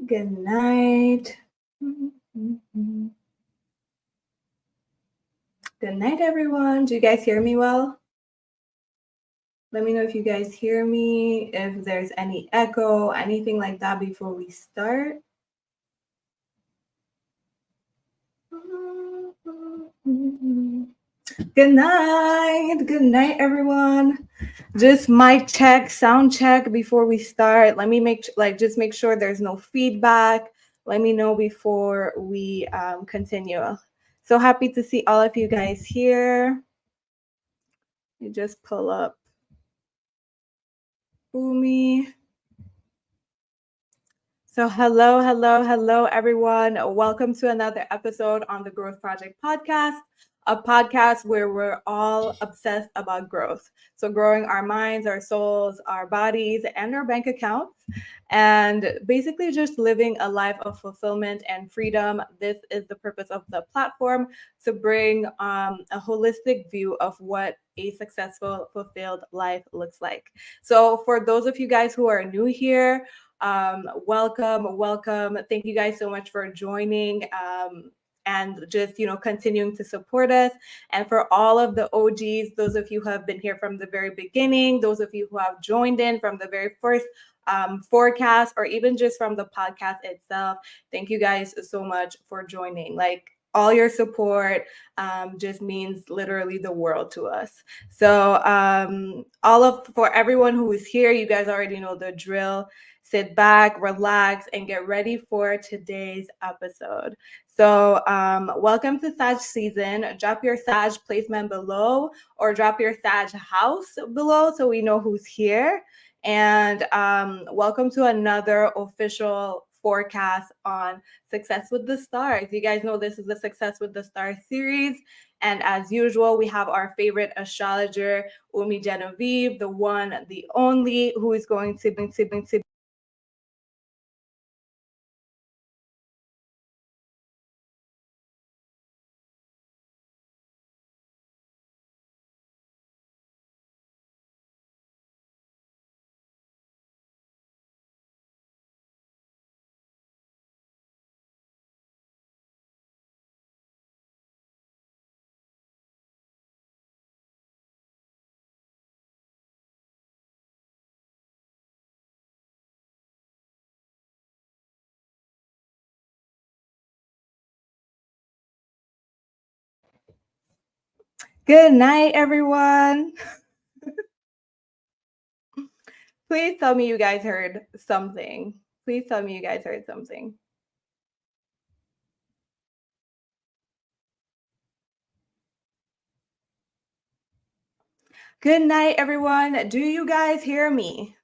Good night. Good night, everyone. Do you guys hear me well? Let me know if you guys hear me, if there's any echo, anything like that before we start. Good night, everyone. Just mic check, sound check before we start. Let me just make sure there's no feedback. Let me know before we continue. So happy to see all of you guys here. You just pull up Boomy. So hello, everyone. Welcome to another episode on the Growth Project podcast, a podcast where we're all obsessed about growth. So growing our minds, our souls, our bodies, and our bank accounts, and basically just living a life of fulfillment and freedom. This is the purpose of the platform, to bring a holistic view of what a successful, fulfilled life looks like. So for those of you guys who are new here, welcome. Thank you guys so much for joining and just, continuing to support us. And for all of the OGs, those of you who have been here from the very beginning, those of you who have joined in from the very first forecast, or even just from the podcast itself, thank you guys so much for joining. Like, all your support just means literally the world to us. So for everyone who is here, you guys already know the drill. Sit back, relax, and get ready for today's episode. So welcome to Sag season. Drop your Sag placement below, or drop your Sag house below so we know who's here. And welcome to another official forecast on Success with the Stars. You guys know this is the Success with the Stars series. And as usual, we have our favorite astrologer, Umi Genevieve, the one, the only, who is going to Good night, everyone. Please tell me you guys heard something. Please tell me you guys heard something. Good night, everyone. Do you guys hear me?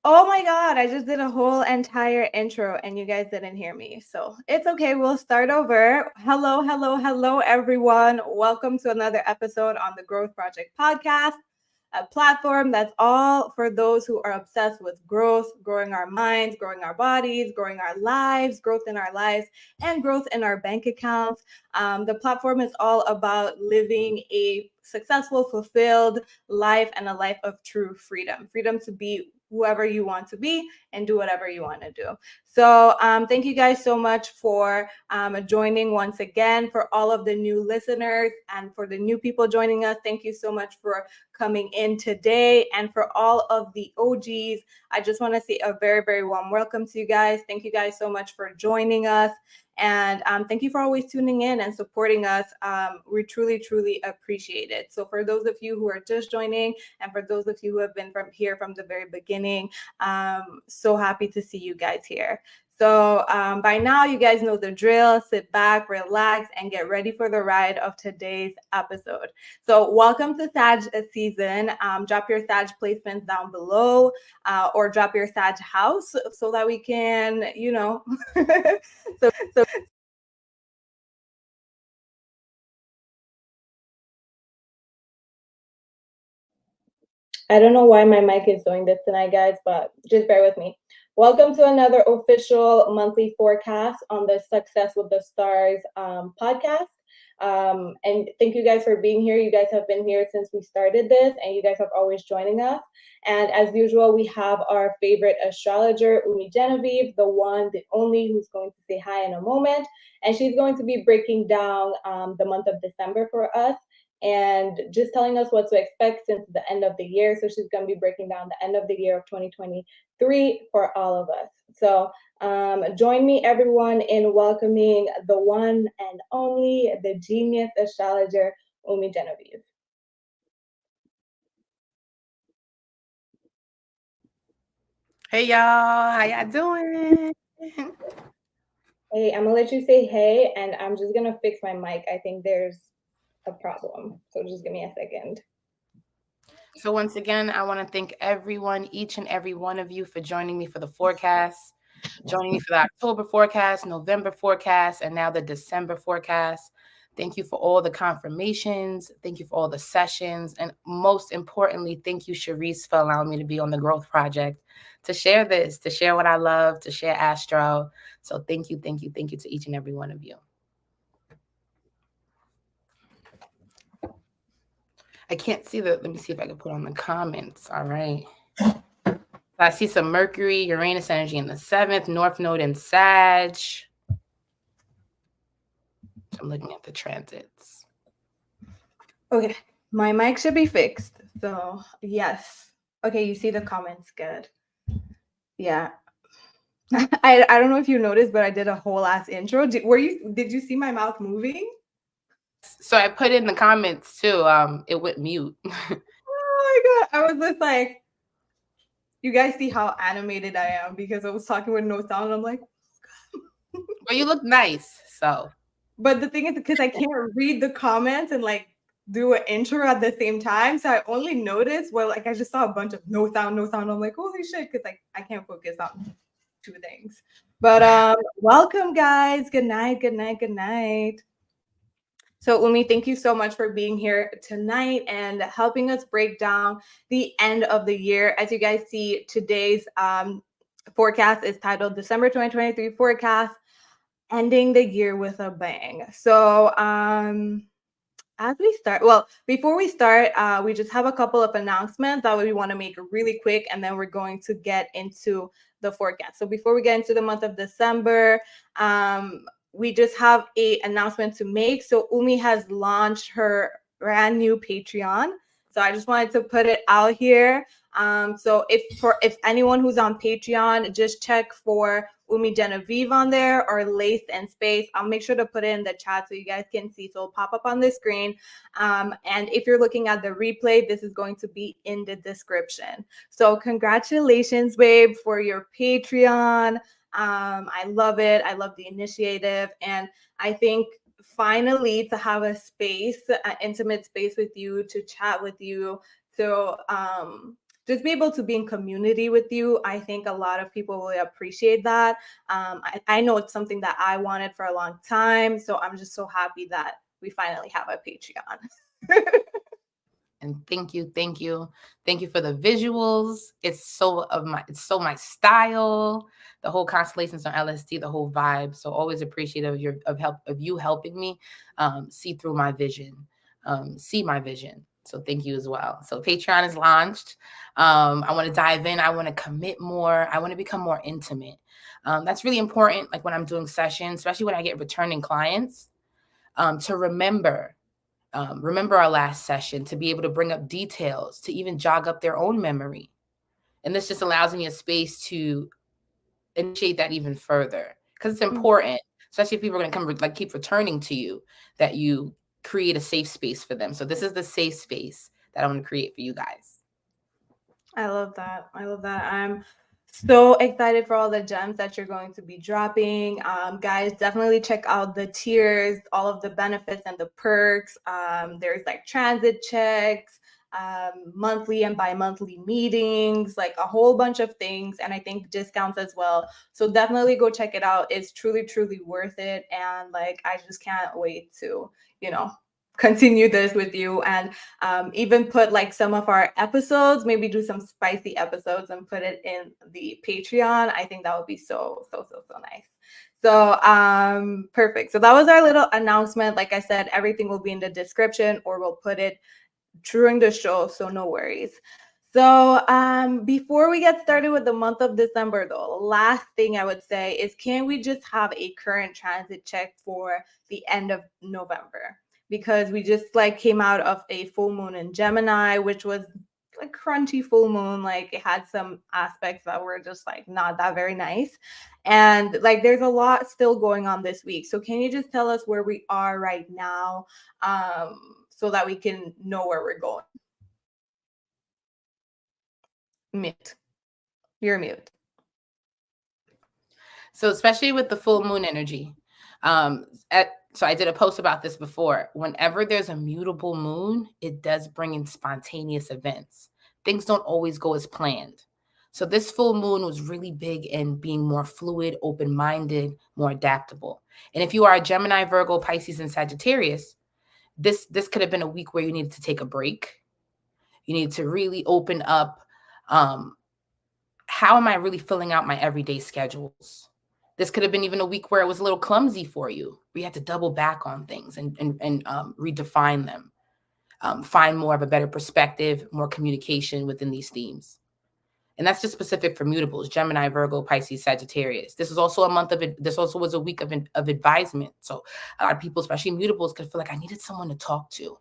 Oh my God, I just did a whole entire intro and you guys didn't hear me. So it's okay. We'll start over. Hello, everyone. Welcome to another episode on the Growth Project podcast, a platform that's all for those who are obsessed with growth, growing our minds, growing our bodies, growing our lives, growth in our lives, and growth in our bank accounts. The platform is all about living a successful, fulfilled life and a life of true freedom. Freedom to be whoever you want to be and do whatever you want to do. So thank you guys so much for joining once again. For all of the new listeners and for the new people joining us, thank you so much for coming in today. And for all of the OGs, I just want to say a very, very warm welcome to you guys. Thank you guys so much for joining us. And thank you for always tuning in and supporting us. We truly, truly appreciate it. So for those of you who are just joining, and for those of you who have been from the very beginning, so happy to see you guys here. So by now, you guys know the drill. Sit back, relax, and get ready for the ride of today's episode. So welcome to Sag season. Drop your Sag placements down below, or drop your Sag house so that we can, so I don't know why my mic is doing this tonight, guys, but just bear with me. Welcome to another official monthly forecast on the Success with the Stars podcast. And thank you guys for being here. You guys have been here since we started this, and you guys have always joining us. And as usual, we have our favorite astrologer, Umi Genevieve, the one, the only, who's going to say hi in a moment. And she's going to be breaking down the month of December for us and just telling us what to expect since the end of the year. So she's going to be breaking down the end of the year of 2023 for all of us. So join me, everyone, in welcoming the one and only, the genius astrologer, Umi Genevieve. Hey y'all, how y'all doing? Hey, I'm gonna let you say hey, and I'm just gonna fix my mic. I think there's a problem, so just give me a second. So once again, I want to thank everyone, each and every one of you, for joining me for the forecast, joining me for the October forecast, November forecast, and now the December forecast. Thank you for all the confirmations. Thank you for all the sessions. And most importantly, thank you, Sharice, for allowing me to be on the Growth Project, to share this, to share what I love, to share Astro. So thank you, thank you, thank you to each and every one of you. I can't see the, let me see if I can put on the comments. All right. I see some Mercury, Uranus energy in the 7th, North Node in Sag. I'm looking at the transits. Okay, my mic should be fixed. So yes. Okay, you see the comments, good. Yeah. I don't know if you noticed, but I did a whole ass intro. Did you see my mouth moving? So I put in the comments too. It went mute. Oh my god. I was just like, you guys see how animated I am because I was talking with no sound. I'm like, Well, you look nice. So but the thing is, because I can't read the comments and like do an intro at the same time, so I only noticed, well, like I just saw a bunch of no sound, no sound. I'm like, holy shit, because like I can't focus on two things. But welcome guys. Good night, good night, good night. So Umi, thank you so much for being here tonight and helping us break down the end of the year. As you guys see, today's forecast is titled December 2023 Forecast, ending the year with a bang. So as we start, well, before we start, we just have a couple of announcements that we want to make really quick, and then we're going to get into the forecast. So before we get into the month of December, we just have a announcement to make. So Umi has launched her brand new Patreon. So I just wanted to put it out here. So if anyone who's on Patreon, just check for Umi Genevieve on there or Lace and Space. I'll make sure to put it in the chat so you guys can see. So it'll pop up on the screen. And if you're looking at the replay, this is going to be in the description. So congratulations, babe, for your Patreon. I love it. I love the initiative. And I think finally to have a space, an intimate space with you, to chat with you, to just be able to be in community with you. I think a lot of people will appreciate that. I know it's something that I wanted for a long time. So I'm just so happy that we finally have a Patreon. and thank you for the visuals. It's so my style. The whole constellations on LSD, the whole vibe. So always appreciative of you helping me see through my vision, see my vision. So thank you as well. So Patreon is launched. I want to dive in. I want to commit more. I want to become more intimate. That's really important. Like when I'm doing sessions, especially when I get returning clients, to remember our last session, to be able to bring up details, to even jog up their own memory. And this just allows me a space to initiate that even further, because it's important, especially if people are going to come like keep returning to you, that you create a safe space for them. So this is the safe space that I want to create for you guys. I love that. I love that. I'm so excited for all the gems that you're going to be dropping. Guys, definitely check out the tiers, all of the benefits and the perks. There's like transit checks, monthly and bi-monthly meetings, like a whole bunch of things. And I think discounts as well. So definitely go check it out. It's truly, truly worth it. And like, I just can't wait to, continue this with you, and even put like some of our episodes, maybe do some spicy episodes and put it in the Patreon. I think that would be so nice. So perfect. So that was our little announcement. Like I said, everything will be in the description, or we'll put it during the show, so no worries. So before we get started with the month of December, though, last thing I would say is, can we just have a current transit check for the end of November? Because we just like came out of a full moon in Gemini, which was a crunchy full moon. Like it had some aspects that were just like not that very nice. And like there's a lot still going on this week. So can you just tell us where we are right now, so that we can know where we're going? Mute. You're mute. So especially with the full moon energy, so I did a post about this before. Whenever there's a mutable moon, it does bring in spontaneous events. Things don't always go as planned. So this full moon was really big in being more fluid, open-minded, more adaptable. And if you are a Gemini, Virgo, Pisces, and Sagittarius, this could have been a week where you needed to take a break. You need to really open up. How am I really filling out my everyday schedules? This could have been even a week where it was a little clumsy for you. We had to double back on things and redefine them, find more of a better perspective, more communication within these themes. And that's just specific for mutables: Gemini, Virgo, Pisces, Sagittarius. This was also a month of it. This also was a week of advisement. So a lot of people, especially mutables, could feel like I needed someone to talk to.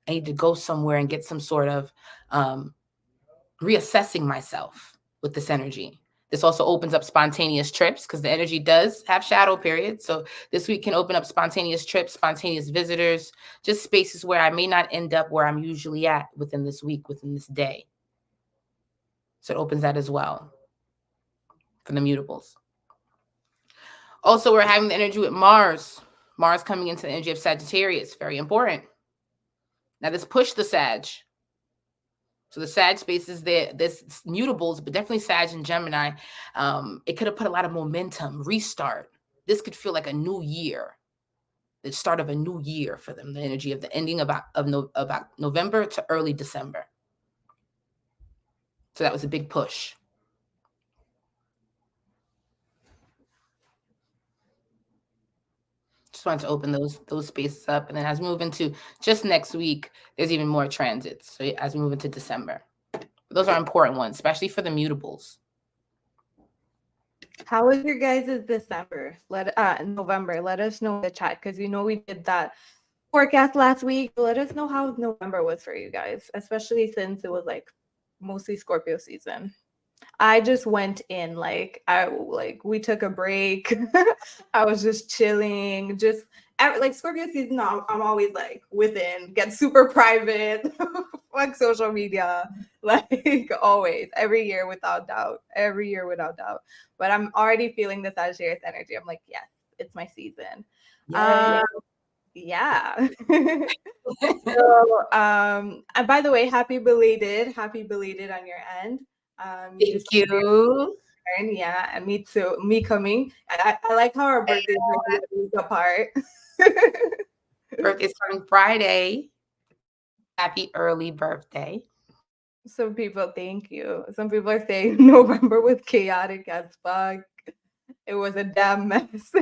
I need to go somewhere and get some sort of reassessing myself with this energy. This also opens up spontaneous trips, because the energy does have shadow periods. So this week can open up spontaneous trips, spontaneous visitors, just spaces where I may not end up where I'm usually at within this week, within this day. So it opens that as well for the mutables. Also, we're having the energy with Mars. Mars coming into the energy of Sagittarius. Very important. Now, this pushed the Sag. So the Sag space is there. There's mutables, but definitely Sag and Gemini. It could have put a lot of momentum, restart. This could feel like a new year, the start of a new year for them, the energy of the ending of November to early December. So that was a big push. Just wanted to open those spaces up. And then as we move into just next week, there's even more transits. So as we move into December, those are important ones, especially for the mutables. How was your guys' December? November. Let us know in the chat, because we did that forecast last week. Let us know how November was for you guys, especially since it was like mostly Scorpio season. I just went in we took a break. I was just chilling, just like Scorpio season. I'm always like within, get super private, like social media, like always, every year without doubt. But I'm already feeling the Sagittarius energy. I'm like, yes, it's my season. Yeah. So, and by the way, happy belated on your end. Thank you. Yeah, and me too. Me coming. I like how our birthdays are a week apart. Birthday's coming Friday. Happy early birthday. Some people, thank you. Some people are saying November was chaotic as fuck. It was a damn mess.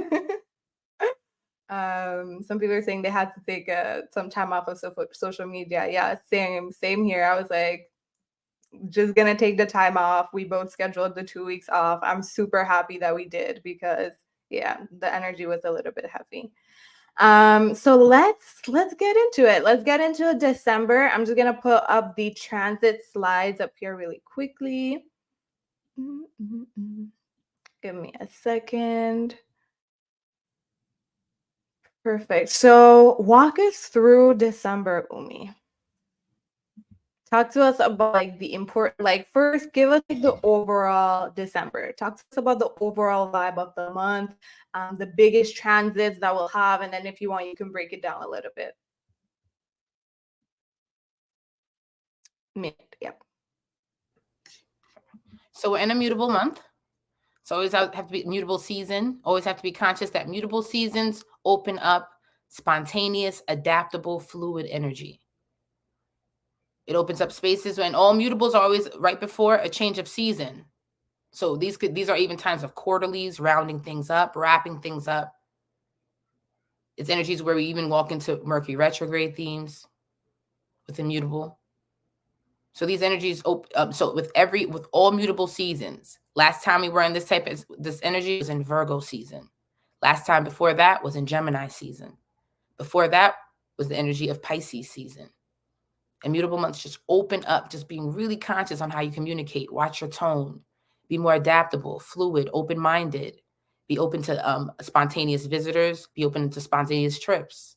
Some people are saying they had to take some time off of social media. Yeah, same here. I was like, just gonna take the time off. We both scheduled the 2 weeks off. I'm super happy that we did, because yeah, the energy was a little bit heavy. So let's get into it. Let's get into December. I'm just gonna put up the transit slides up here really quickly. Give me a second. Perfect. So walk us through December, Umi. Talk to us about like the important, like first give us like the overall December. Talk to us about the overall vibe of the month, the biggest transits that we'll have, and then if you want, you can break it down a little bit. Yep. So we're in a mutable month. So always have to be mutable season. Always have to be conscious that mutable seasons open up spontaneous, adaptable, fluid energy. It opens up spaces when all mutables are always right before a change of season. So these are even times of quarterlies, rounding things up, wrapping things up. It's energies where we even walk into Mercury retrograde themes with immutable. So these energies, so with all mutable seasons, last time we were in this energy was in Virgo season. Last time before that was in Gemini season. Before that was the energy of Pisces season. Immutable months just open up, just being really conscious on how you communicate, watch your tone, be more adaptable, fluid, open-minded, be open to spontaneous visitors, be open to spontaneous trips.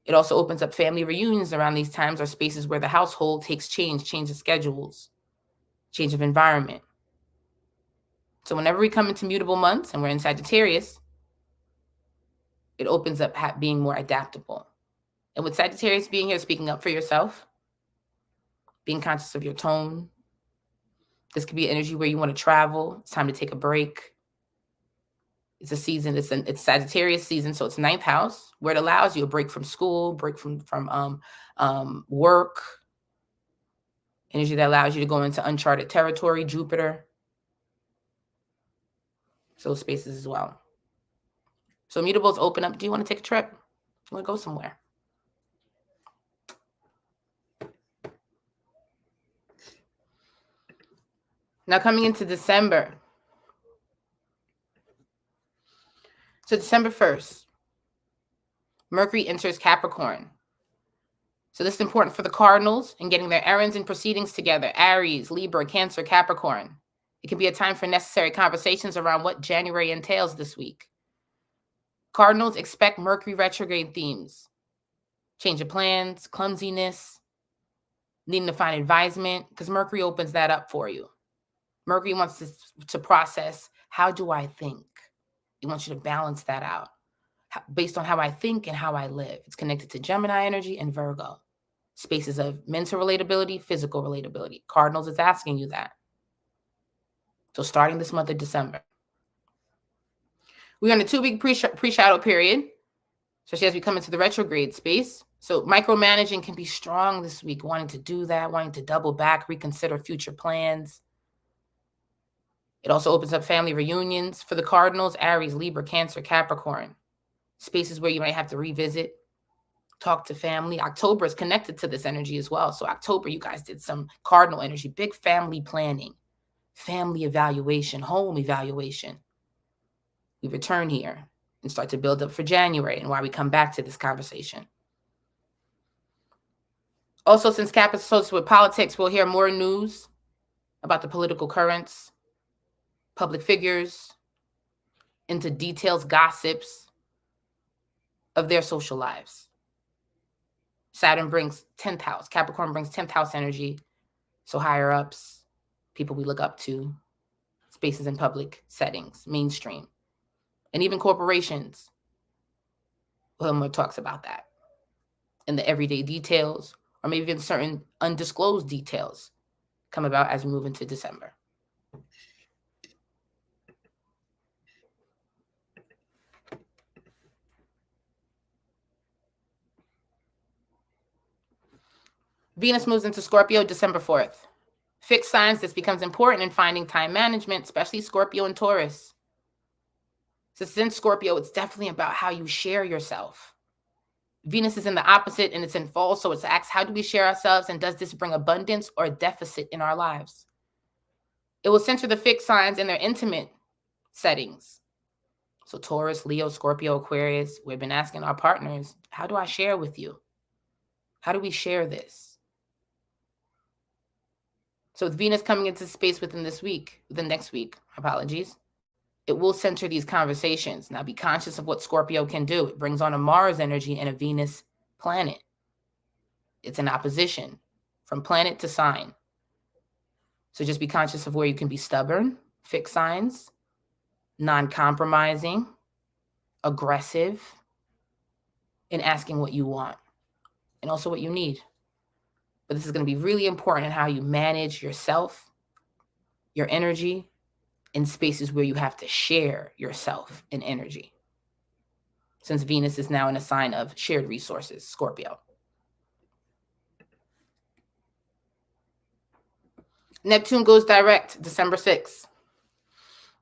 It also opens up family reunions around these times, or spaces where the household takes change of schedules, change of environment. So whenever we come into mutable months and we're in Sagittarius, it opens up being more adaptable. And with Sagittarius being here, speaking up for yourself, being conscious of your tone. This could be energy where you want to travel. It's time to take a break. It's a season. It's Sagittarius season, so it's 9th house, where it allows you a break from school, break from work. Energy that allows you to go into uncharted territory, Jupiter. So spaces as well. So mutables open up. Do you want to take a trip? You want to go somewhere? Now coming into December. So December 1st, Mercury enters Capricorn. So this is important for the cardinals and getting their errands and proceedings together. Aries, Libra, Cancer, Capricorn. It can be a time for necessary conversations around what January entails this week. Cardinals, expect Mercury retrograde themes. Change of plans, clumsiness, needing to find advisement, because Mercury opens that up for you. Mercury wants to process, how do I think? It wants you to balance that out based on how I think and how I live. It's connected to Gemini energy and Virgo. Spaces of mental relatability, physical relatability. Cardinals is asking you that. So starting this month of December. We're in a 2-week pre-shadow period, especially as we come into the retrograde space. So micromanaging can be strong this week, wanting to do that, wanting to double back, reconsider future plans. It also opens up family reunions for the cardinals, Aries, Libra, Cancer, Capricorn. Spaces where you might have to revisit, talk to family. October is connected to this energy as well. So October, you guys did some cardinal energy, big family planning, family evaluation, home evaluation. We return here and start to build up for January and why we come back to this conversation. Also, since Cap is associated with politics, we'll hear more news about the political currents, public figures, into details, gossips of their social lives. Saturn brings 10th house. Capricorn brings 10th house energy. So higher ups, people we look up to, spaces in public settings, mainstream, and even corporations. Wilmer talks about that in the everyday details, or maybe even certain undisclosed details come about as we move into December. Venus moves into Scorpio December 4th. Fixed signs, this becomes important in finding time management, especially Scorpio and Taurus. So since Scorpio, it's definitely about how you share yourself. Venus is in the opposite and it's in fall, so it's asks, how do we share ourselves, and does this bring abundance or deficit in our lives? It will center the fixed signs in their intimate settings. So Taurus, Leo, Scorpio, Aquarius, we've been asking our partners, how do I share with you? How do we share this? So with Venus coming into space within next week, it will center these conversations. Now be conscious of what Scorpio can do. It brings on a Mars energy and a Venus planet. It's an opposition from planet to sign. So just be conscious of where you can be stubborn, fixed signs, non-compromising, aggressive, in asking what you want and also what you need. But this is going to be really important in how you manage yourself, your energy, in spaces where you have to share yourself and energy. Since Venus is now in a sign of shared resources, Scorpio. Neptune goes direct December 6th.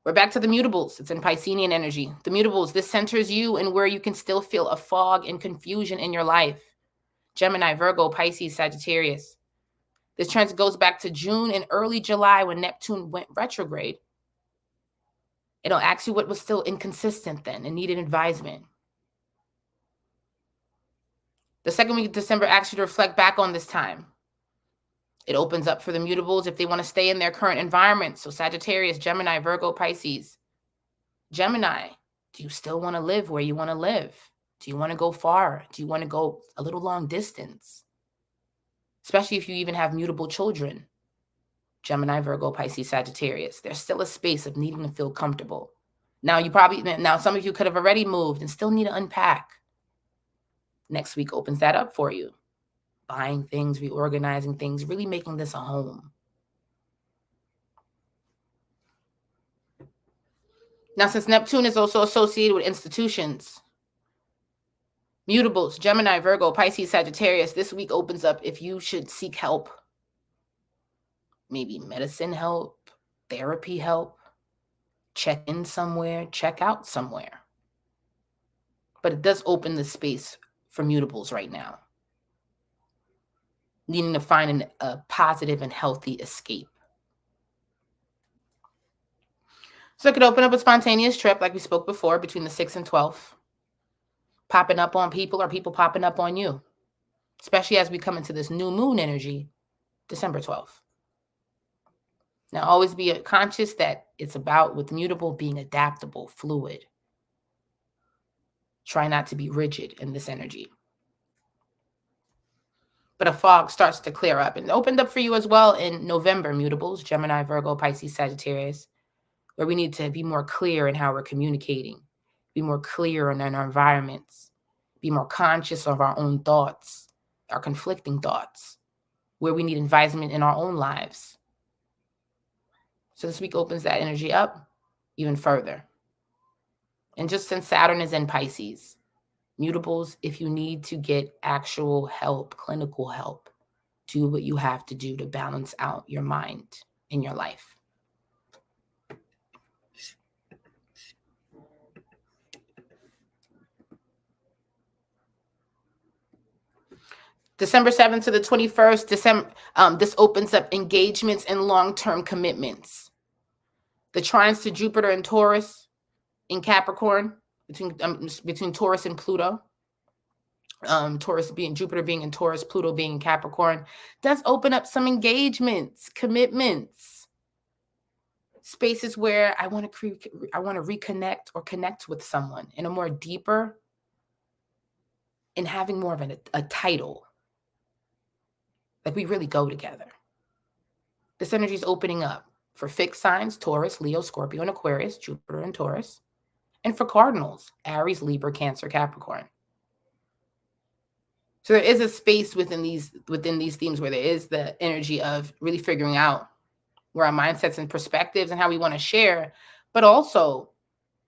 We're back to the mutables. It's in Piscean energy. The mutables, this centers you and where you can still feel a fog and confusion in your life. Gemini, Virgo, Pisces, Sagittarius. This trend goes back to June and early July when Neptune went retrograde. It'll ask you what was still inconsistent then and needed advisement. The second week of December asks you to reflect back on this time. It opens up for the mutables if they want to stay in their current environment. So Sagittarius, Gemini, Virgo, Pisces. Gemini, do you still want to live where you want to live? Do you want to go far? Do you want to go a little long distance? Especially if you even have mutable children. Gemini, Virgo, Pisces, Sagittarius. There's still a space of needing to feel comfortable. Now some of you could have already moved and still need to unpack. Next week opens that up for you. Buying things, reorganizing things, really making this a home. Now, since Neptune is also associated with institutions, mutables, Gemini, Virgo, Pisces, Sagittarius, this week opens up if you should seek help. Maybe medicine help, therapy help, check in somewhere, check out somewhere. But it does open the space for mutables right now, needing to find a positive and healthy escape. So it could open up a spontaneous trip, like we spoke before, between the 6th and 12th. Popping up on people or people popping up on you, especially as we come into this new moon energy, December 12th. Now, always be conscious that it's about, with mutable, being adaptable, fluid. Try not to be rigid in this energy. But a fog starts to clear up, and opened up for you as well in November, mutables, Gemini, Virgo, Pisces, Sagittarius, where we need to be more clear in how we're communicating, be more clear in our environments, be more conscious of our own thoughts, our conflicting thoughts, where we need advisement in our own lives. So this week opens that energy up even further. And just since Saturn is in Pisces, mutables, if you need to get actual help, clinical help, do what you have to do to balance out your mind in your life. December 7th to the 21st, this opens up engagements and long-term commitments. The trines to Jupiter and Taurus in Capricorn, between Taurus and Pluto. Jupiter being in Taurus, Pluto being in Capricorn, does open up some engagements, commitments, spaces where I want to reconnect or connect with someone in a more deeper, and having more of a title. Like we really go together. This energy is opening up for fixed signs, Taurus, Leo, Scorpio, and Aquarius, Jupiter and Taurus. And for cardinals, Aries, Libra, Cancer, Capricorn. So there is a space within these themes where there is the energy of really figuring out where our mindsets and perspectives and how we want to share. But also,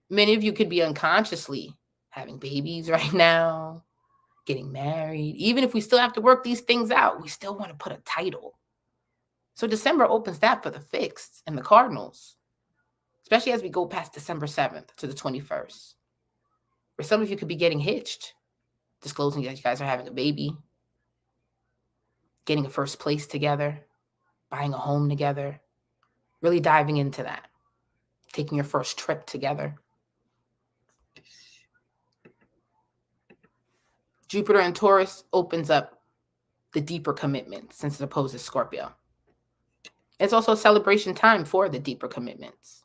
many of you could be unconsciously having babies right now, getting married. Even if we still have to work these things out, we still want to put a title. So December opens that for the fixed and the cardinals, especially as we go past December 7th to the 21st, where some of you could be getting hitched, disclosing that you guys are having a baby, getting a first place together, buying a home together, really diving into that, taking your first trip together. Jupiter and Taurus opens up the deeper commitment since it opposes Scorpio. It's also a celebration time for the deeper commitments.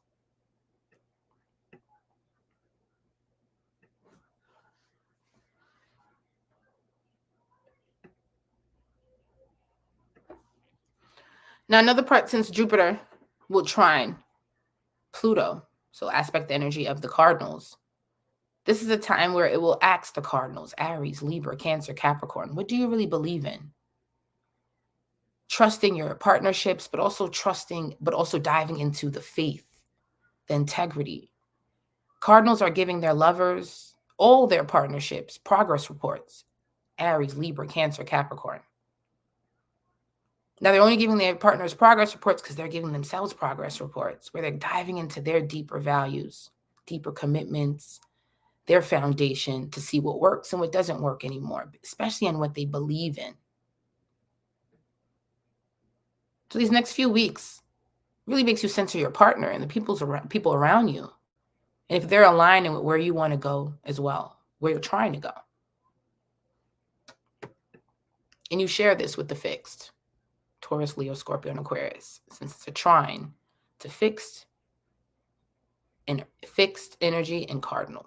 Now, another part, since Jupiter will trine Pluto, so aspect the energy of the cardinals, this is a time where it will ask the cardinals, Aries, Libra, Cancer, Capricorn, what do you really believe in? Trusting your partnerships, but also diving into the faith, the integrity. Cardinals are giving their lovers, all their partnerships, progress reports. Aries, Libra, Cancer, Capricorn. Now, they're only giving their partners progress reports because they're giving themselves progress reports where they're diving into their deeper values, deeper commitments, their foundation to see what works and what doesn't work anymore, especially in what they believe in. So these next few weeks really makes you center your partner and the people around you. And if they're aligning with where you want to go as well, where you're trying to go. And you share this with the fixed, Taurus, Leo, Scorpio, and Aquarius, since it's a trine to fixed energy and cardinal.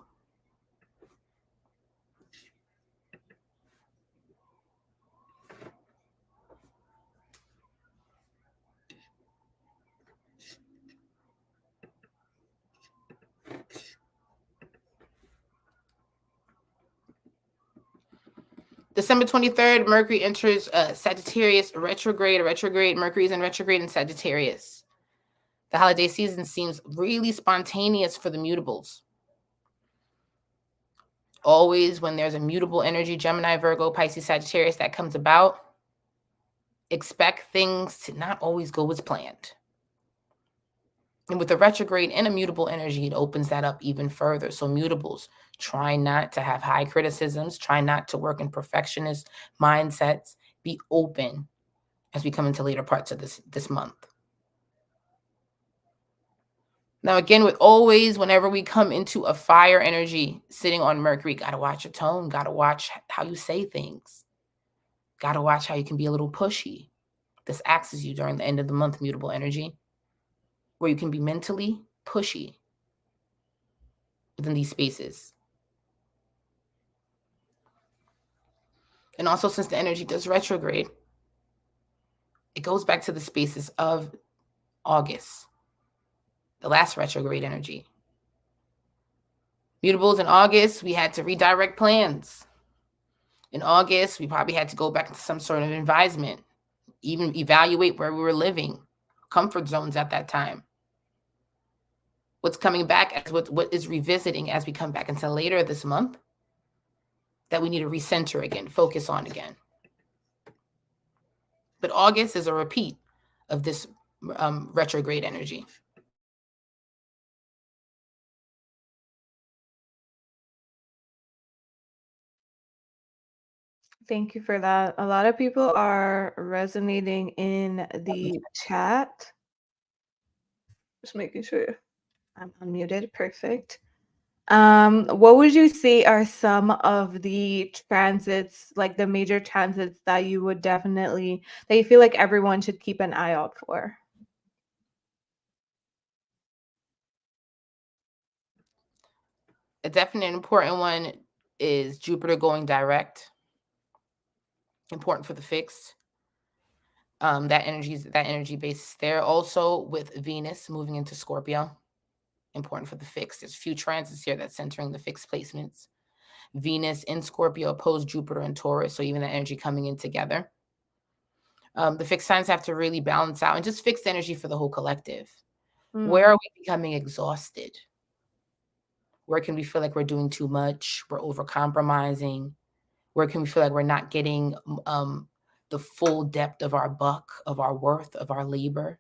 December 23rd, Mercury enters Sagittarius retrograde. Mercury is in retrograde in Sagittarius. The holiday season seems really spontaneous for the mutables. Always when there's a mutable energy, Gemini, Virgo, Pisces, Sagittarius, that comes about, expect things to not always go as planned. And with the retrograde and a mutable energy, it opens that up even further. So mutables, try not to have high criticisms, try not to work in perfectionist mindsets, be open as we come into later parts of this month. Now, again, whenever we come into a fire energy sitting on Mercury, got to watch your tone, got to watch how you say things, got to watch how you can be a little pushy. This axes you during the end of the month, mutable energy, where you can be mentally pushy within these spaces. And also, since the energy does retrograde, it goes back to the spaces of August, the last retrograde energy. Mutables in August, we had to redirect plans. In August, we probably had to go back into some sort of advisement, even evaluate where we were living, comfort zones at that time. What's coming back as what is revisiting as we come back into later this month that we need to recenter again, focus on again. But August is a repeat of this retrograde energy. Thank you for that. A lot of people are resonating in the chat. Just making sure I'm unmuted. Perfect. What would you say are some of the transits, like the major transits that you would that you feel like everyone should keep an eye out for? A definite important one is Jupiter going direct. Important for the fixed. That energy base there. Also with Venus moving into Scorpio. Important for the fixed. There's a few transits here that's centering the fixed placements. Venus in Scorpio opposed Jupiter and Taurus, so even that energy coming in together. The fixed signs have to really balance out and just fixed energy for the whole collective. Where are we becoming exhausted? Where can we feel like we're doing too much? We're over-compromising? Where can we feel like we're not getting the full depth of our buck, of our worth, of our labor?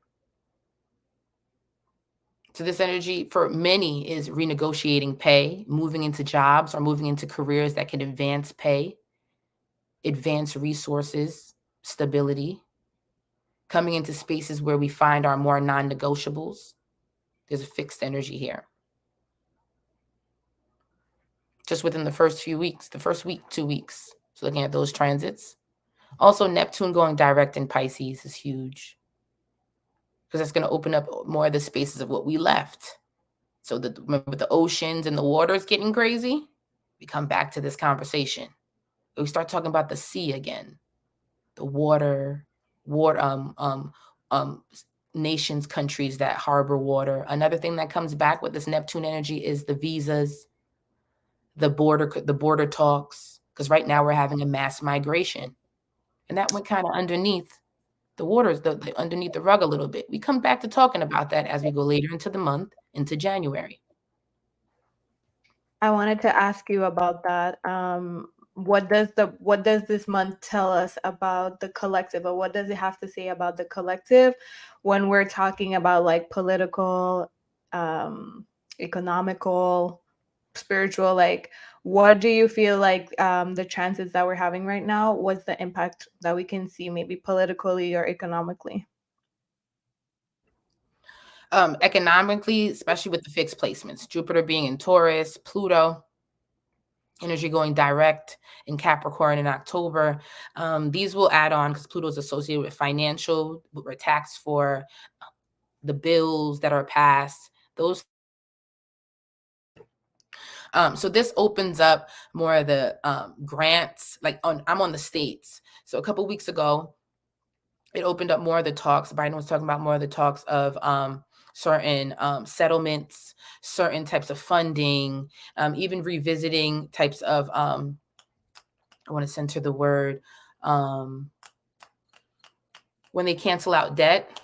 So this energy for many is renegotiating pay, moving into jobs or moving into careers that can advance pay, advance resources, stability, coming into spaces where we find our more non-negotiables. There's a fixed energy here. Just within the first few weeks, the first week, 2 weeks. So looking at those transits. Also, Neptune going direct in Pisces is huge because that's going to open up more of the spaces of what we left. So remember the oceans and the waters getting crazy? We come back to this conversation. We start talking about the sea again, the water, nations, countries that harbor water. Another thing that comes back with this Neptune energy is the visas, the border talks, because right now we're having a mass migration. And that went kind of underneath the waters, underneath the rug a little bit. We come back to talking about that as we go later into the month, into January. I wanted to ask you about that. what does this month tell us about the collective, or what does it have to say about the collective when we're talking about like political, economical, spiritual? Like, what do you feel like the chances that we're having right now? What's the impact that we can see, maybe politically or economically? Economically, especially with the fixed placements, Jupiter being in Taurus, Pluto energy going direct in Capricorn in October. These will add on because Pluto is associated with financial, we're taxed for the bills that are passed. Those. So this opens up more of the grants. Like I'm on the states. So a couple of weeks ago, it opened up more of the talks. Biden was talking about more of the talks of certain settlements, certain types of funding, even revisiting types of, I want to censor the word, when they cancel out debt.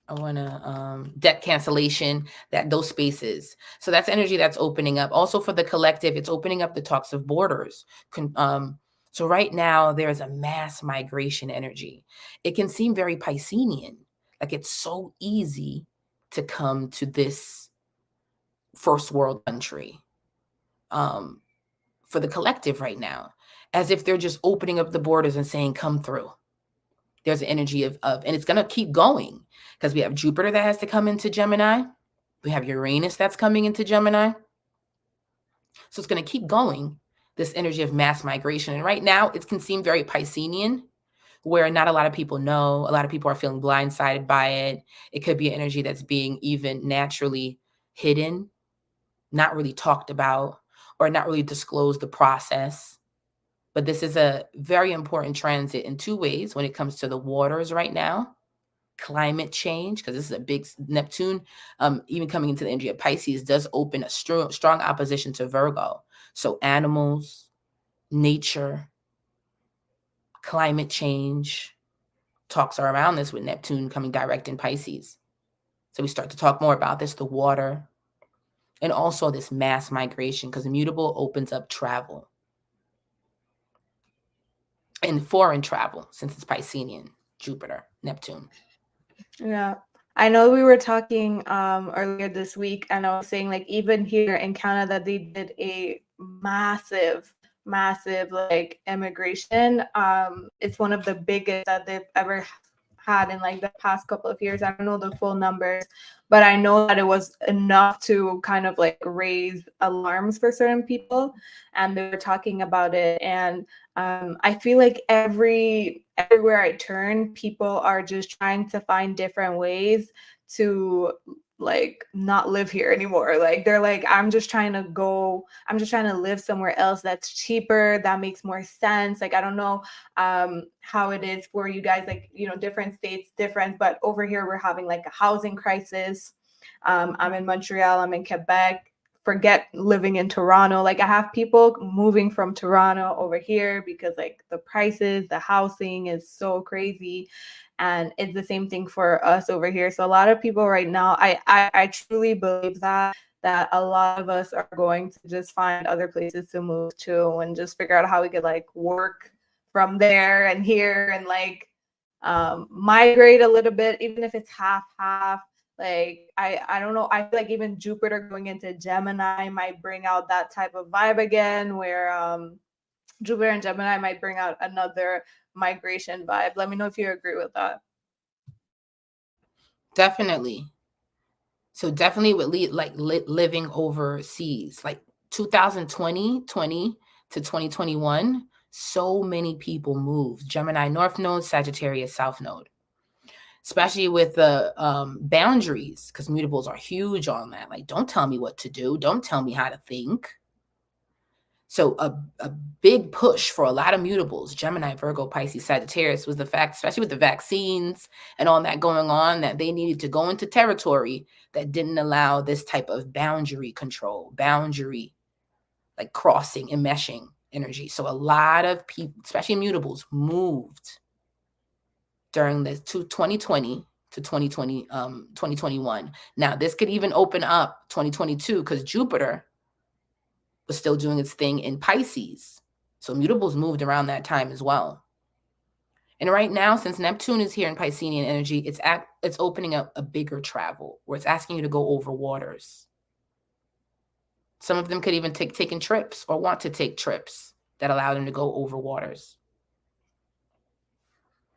I want to debt cancellation, those spaces. So that's energy that's opening up. Also for the collective, it's opening up the talks of borders. So right now there's a mass migration energy. It can seem very Piscean, like it's so easy to come to this first world country for the collective right now, as if they're just opening up the borders and saying, come through. There's an energy of, and it's going to keep going because we have Jupiter that has to come into Gemini. We have Uranus that's coming into Gemini. So it's going to keep going, this energy of mass migration. And right now it can seem very Piscean, where not a lot of people know. A lot of people are feeling blindsided by it. It could be an energy that's being even naturally hidden, not really talked about, or not really disclosed the process. But this is a very important transit in two ways when it comes to the waters right now. Climate change, because this is a big Neptune, even coming into the energy of Pisces, does open a strong opposition to Virgo. So animals, nature, climate change, talks are around this with Neptune coming direct in Pisces. So we start to talk more about this, the water, and also this mass migration, because immutable opens up travel. And foreign travel, since it's Piscean, Jupiter, Neptune. Yeah. I know we were talking earlier this week, and I was saying, like, even here in Canada, they did a massive like immigration. It's one of the biggest that they've ever had in like the past couple of years. I don't know the full numbers, but I know that it was enough to kind of like raise alarms for certain people, and they were talking about it. And I feel like everywhere I turn, people are just trying to find different ways to like not live here anymore. Like they're like, I'm just trying to live somewhere else that's cheaper, that makes more sense. Like I don't know how it is for you guys, like, you know, different states different, but over here we're having like a housing crisis. I'm in Montreal, I'm in Quebec. Forget living in Toronto. Like I have people moving from Toronto over here because like the prices, the housing is so crazy. And it's the same thing for us over here. So a lot of people right now, I truly believe that a lot of us are going to just find other places to move to and just figure out how we could like work from there and here and like migrate a little bit, even if it's half. Like I don't know. I feel like even Jupiter going into Gemini might bring out that type of vibe again, where Jupiter and Gemini might bring out another migration vibe. Let me know if you agree with that. Definitely. So definitely with living overseas, like 2020 to 2021, so many people moved. Gemini North Node, Sagittarius South Node. Especially with the boundaries, because mutables are huge on that. Like, don't tell me what to do. Don't tell me how to think. So a big push for a lot of mutables, Gemini, Virgo, Pisces, Sagittarius, was the fact, especially with the vaccines and all that going on, that they needed to go into territory that didn't allow this type of boundary control, boundary, like crossing and meshing energy. So a lot of people, especially mutables, moved during this 2020 to 2021. Now, this could even open up 2022 because Jupiter was still doing its thing in Pisces. So mutables moved around that time as well. And right now, since Neptune is here in Piscean energy, it's opening up a bigger travel where it's asking you to go over waters. Some of them could even taking trips or want to take trips that allow them to go over waters.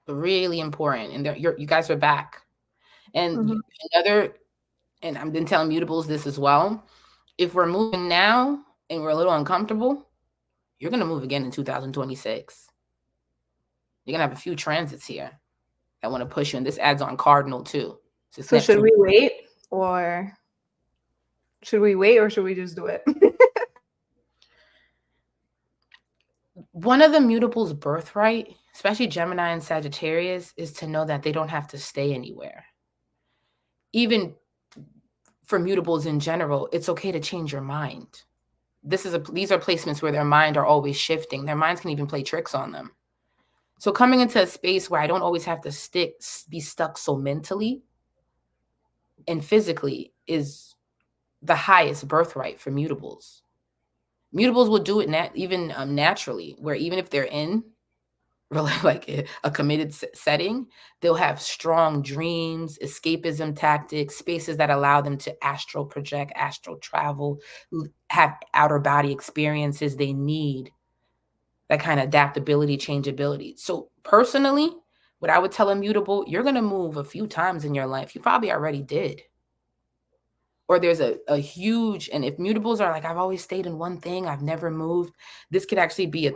But really important. And you guys are back. And and I've been telling mutables this as well. If we're moving now and we're a little uncomfortable, you're going to move again in 2026. You're going to have a few transits here that want to push you. And this adds on cardinal too. So should we wait or should we just do it? One of the mutables' birthright, especially Gemini and Sagittarius, is to know that they don't have to stay anywhere. Even for mutables in general, it's okay to change your mind. These are placements where their mind are always shifting. Their minds can even play tricks on them. So coming into a space where I don't always have to be stuck so mentally and physically is the highest birthright for mutables. Mutables will do it naturally, where even if they're in really like a committed setting, they'll have strong dreams, escapism tactics, spaces that allow them to astral project, astral travel, have outer body experiences they need, that kind of adaptability, changeability. So personally, what I would tell a mutable, you're going to move a few times in your life. You probably already did. Or there's a huge, and if mutables are like, I've always stayed in one thing, I've never moved, this could actually be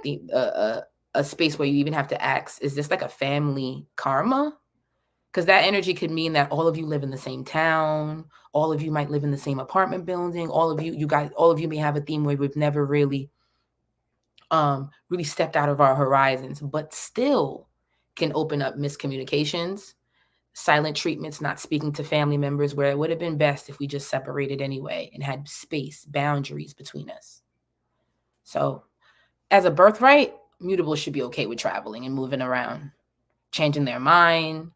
a space where you even have to ask, is this like a family karma? Because that energy could mean that all of you live in the same town, all of you might live in the same apartment building, all of you may have a theme where we've never really stepped out of our horizons, but still can open up miscommunications, silent treatments, not speaking to family members, where it would have been best if we just separated anyway and had space, boundaries between us. So as a birthright, mutables should be okay with traveling and moving around, changing their mind.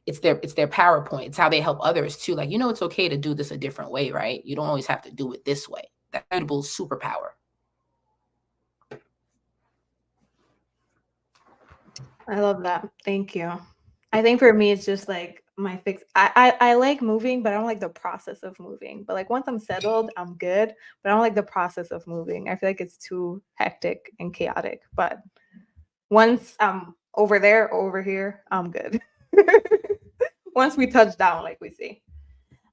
It's their power point. It's how they help others too. Like, it's okay to do this a different way, right? You don't always have to do it this way. That mutable superpower. I love that. Thank you. I think for me, it's just like my fix. I like moving, but I don't like the process of moving. But like once I'm settled, I'm good. But I don't like the process of moving. I feel like it's too hectic and chaotic. But once I'm over there, over here, I'm good. Once we touch down, like we see.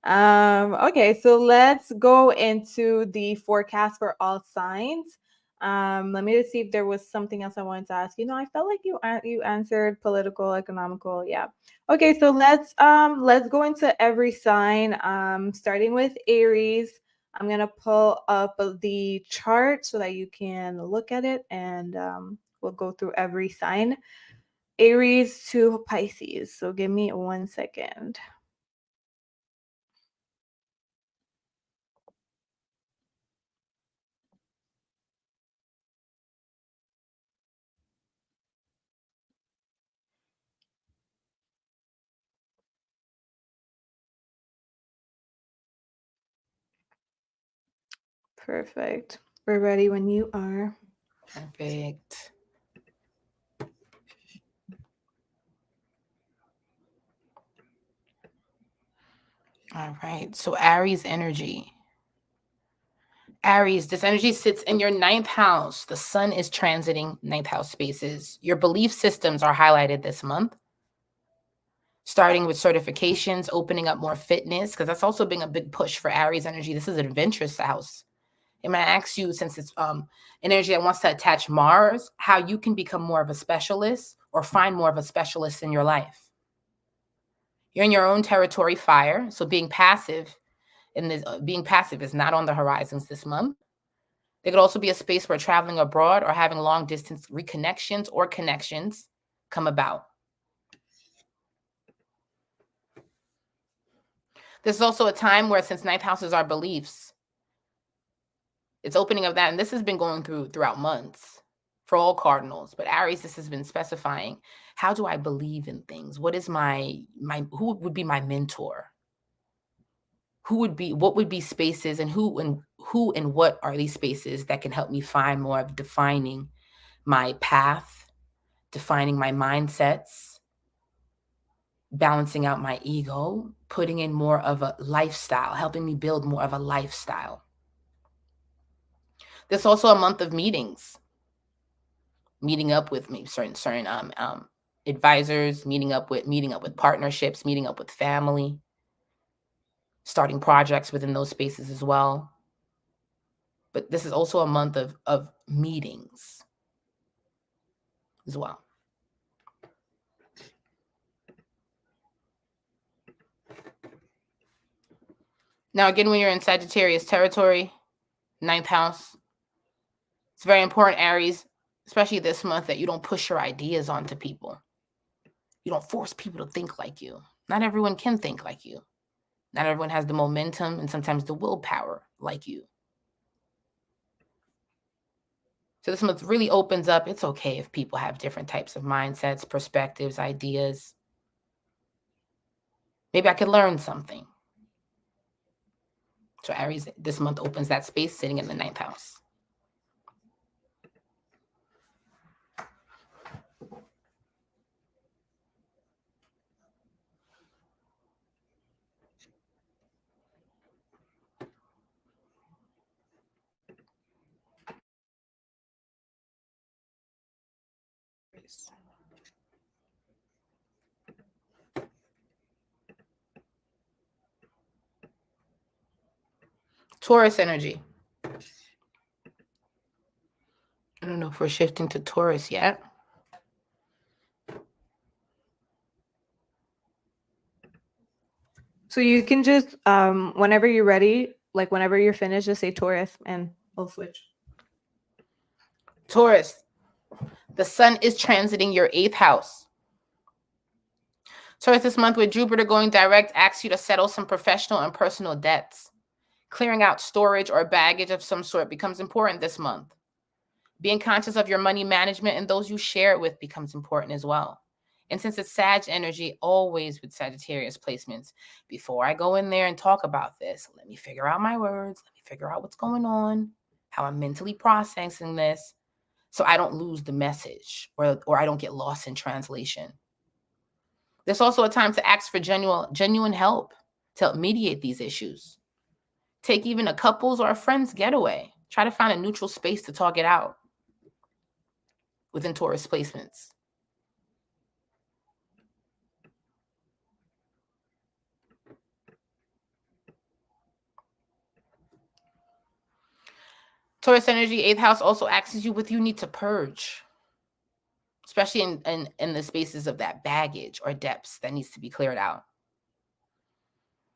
Okay, so let's go into the forecast for all signs. Let me just see if there was something else I wanted to ask. I felt like you answered political, economical. Yeah. Okay, so let's go into every sign. Starting with Aries. I'm gonna pull up the chart so that you can look at it, and we'll go through every sign. Aries to Pisces. So give me 1 second. Perfect. We're ready when you are. Perfect. All right. So Aries energy. Aries, this energy sits in your 9th house. The sun is transiting 9th house spaces. Your belief systems are highlighted this month, starting with certifications, opening up more fitness, because that's also been a big push for Aries energy. This is an adventurous house. I'm going to ask you, since it's an energy that wants to attach Mars, how you can become more of a specialist or find more of a specialist in your life. You're in your own territory, fire. So being passive is not on the horizons this month. There could also be a space where traveling abroad or having long distance reconnections or connections come about. This is also a time where, since 9th house is our beliefs, it's opening up that, and this has been going throughout months for all cardinals, but Aries, this has been specifying, how do I believe in things? What is who would be my mentor? What would be spaces, and who and what are these spaces that can help me find more of defining my path, defining my mindsets, balancing out my ego, putting in more of a lifestyle, helping me build more of a lifestyle. There's also a month of meetings, meeting up with me, certain advisors, meeting up with partnerships, meeting up with family, starting projects within those spaces as well. But this is also a month of meetings as well. Now, again, when you're in Sagittarius territory, 9th house, it's very important, Aries, especially this month, that you don't push your ideas onto people. You don't force people to think like you. Not everyone can think like you. Not everyone has the momentum and sometimes the willpower like you. So this month really opens up. It's okay if people have different types of mindsets, perspectives, ideas. Maybe I could learn something. So Aries this month opens that space, sitting in the 9th house. Taurus energy. I don't know if we're shifting to Taurus yet. So you can just, whenever you're ready, like whenever you're finished, just say Taurus and we'll switch. Taurus, the sun is transiting your 8th house. Taurus, this month with Jupiter going direct, asks you to settle some professional and personal debts. Clearing out storage or baggage of some sort becomes important this month. Being conscious of your money management and those you share it with becomes important as well. And since it's Sag energy, always with Sagittarius placements, before I go in there and talk about this, let me figure out my words, let me figure out what's going on, how I'm mentally processing this, so I don't lose the message or I don't get lost in translation. There's also a time to ask for genuine help to help mediate these issues. Take even a couple's or a friend's getaway. Try to find a neutral space to talk it out within Taurus placements. Taurus energy, 8th house also asks you what you need to purge, especially in the spaces of that baggage or depths that needs to be cleared out.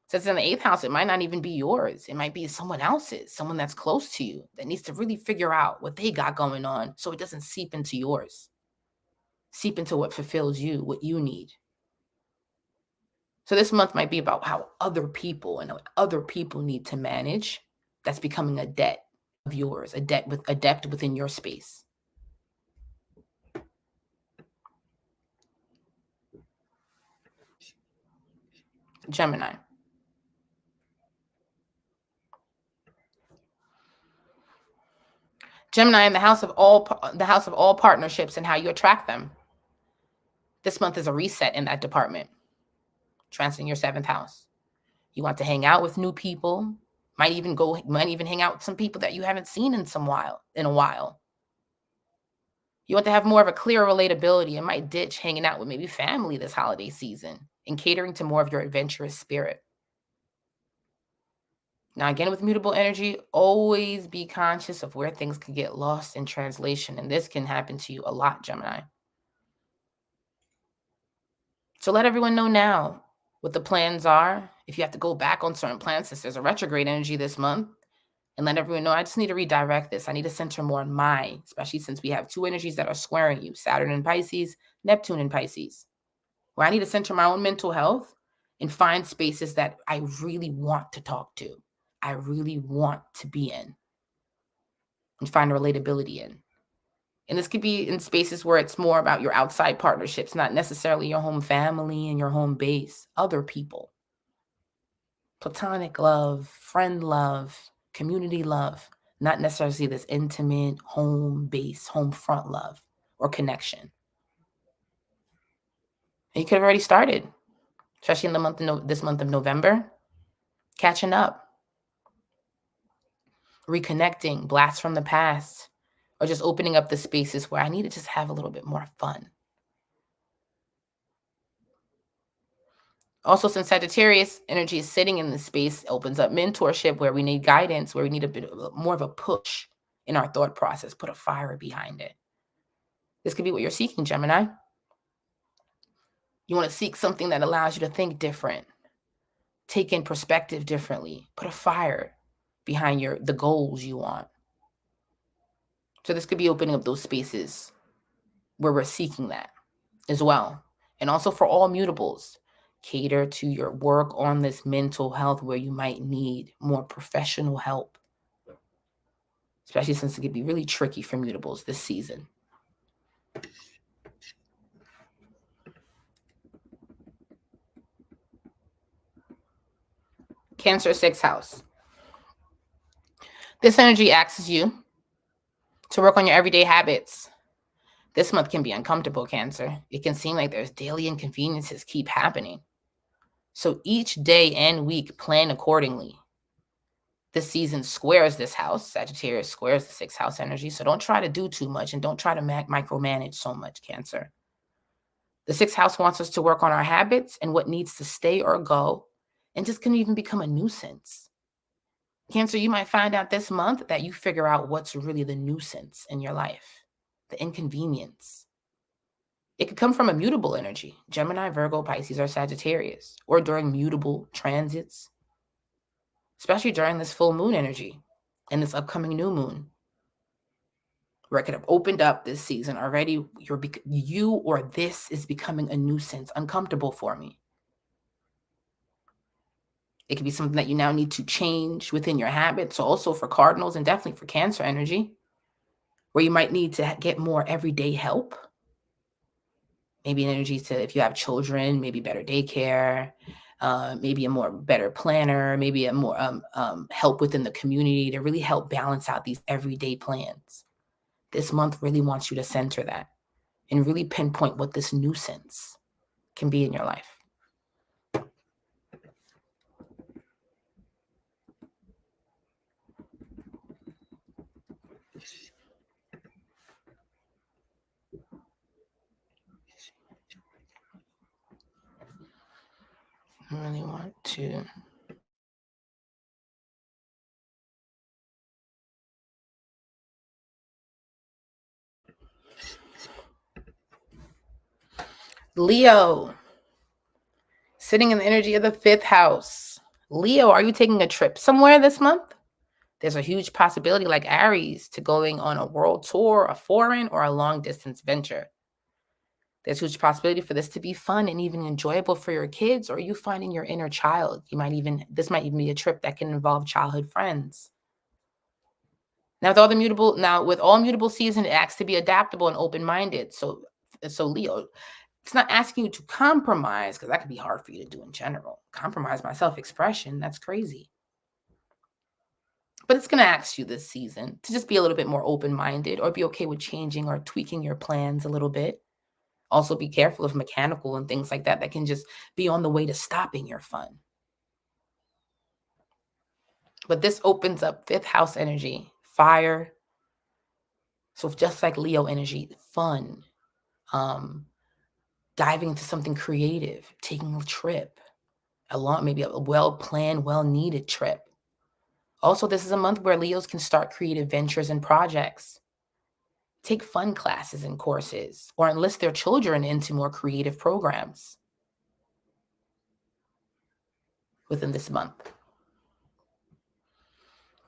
Since in the 8th house, it might not even be yours. It might be someone else's, someone that's close to you that needs to really figure out what they got going on so it doesn't seep into yours, seep into what fulfills you, what you need. So this month might be about how other people and what other people need to manage. That's becoming a debt of yours, a debt within your space. Gemini. Gemini in the house of all partnerships and how you attract them. This month is a reset in that department. Transiting your 7th house. You want to hang out with new people. Might even hang out with some people that you haven't seen in a while. You want to have more of a clear relatability and might ditch hanging out with maybe family this holiday season and catering to more of your adventurous spirit. Now, again, with mutable energy, always be conscious of where things can get lost in translation. And this can happen to you a lot, Gemini. So let everyone know now what the plans are. If you have to go back on certain plans, since there's a retrograde energy this month, and let everyone know, I just need to redirect this. I need to center more on especially since we have 2 energies that are squaring you, Saturn in Pisces, Neptune in Pisces, where I need to center my own mental health and find spaces that I really want to talk to, I really want to be in, and find relatability in. And this could be in spaces where it's more about your outside partnerships, not necessarily your home family and your home base, other people. Platonic love, friend love, community love, not necessarily this intimate home base, home front love. or connection. And you could have already started, especially in this month of November, catching up, reconnecting, blasts from the past, or just opening up the spaces where I need to just have a little bit more fun. Also, since Sagittarius energy is sitting in this space, opens up mentorship where we need guidance, where we need a bit more of a push in our thought process, put a fire behind it. This could be what you're seeking, Gemini. You want to seek something that allows you to think different, take in perspective differently, put a fire behind the goals you want. So this could be opening up those spaces where we're seeking that as well. And also for all mutables, cater to your work on this mental health where you might need more professional help, especially since it could be really tricky for mutables this season. Cancer 6th house. This energy asks you to work on your everyday habits. This month can be uncomfortable, Cancer. It can seem like there's daily inconveniences keep happening. So each day and week, plan accordingly. This season squares this house. Sagittarius squares the 6th house energy. So don't try to do too much and don't try to micromanage so much, Cancer. The 6th house wants us to work on our habits and what needs to stay or go, and just can even become a nuisance. Cancer, you might find out this month that you figure out what's really the nuisance in your life, the inconvenience. It could come from a mutable energy, Gemini, Virgo, Pisces, or Sagittarius, or during mutable transits, especially during this full moon energy and this upcoming new moon, where it could have opened up this season already. You or this is becoming a nuisance, uncomfortable for me. It could be something that you now need to change within your habits. So also for cardinals and definitely for Cancer energy, where you might need to get more everyday help. Maybe an energy to, if you have children, maybe better daycare, maybe a more better planner, maybe a more help within the community to really help balance out these everyday plans. This month really wants you to center that and really pinpoint what this nuisance can be in your life. I really want to. Leo, sitting in the energy of the 5th house. Leo, are you taking a trip somewhere this month? There's a huge possibility, like Aries, to going on a world tour, a foreign, or a long-distance venture. There's a huge possibility for this to be fun and even enjoyable for your kids, or you finding your inner child. This might even be a trip that can involve childhood friends. Now, with all mutable season, it asks to be adaptable and open-minded. So Leo, it's not asking you to compromise, because that could be hard for you to do in general. Compromise my self-expression, that's crazy. But it's going to ask you this season to just be a little bit more open-minded, or be okay with changing or tweaking your plans a little bit. Also be careful of mechanical and things like that can just be on the way to stopping your fun. But this opens up 5th house energy, fire. So just like Leo energy, fun, diving into something creative, taking a trip, maybe a well-planned, well-needed trip. Also, this is a month where Leos can start creative ventures and projects, take fun classes and courses, or enlist their children into more creative programs within this month.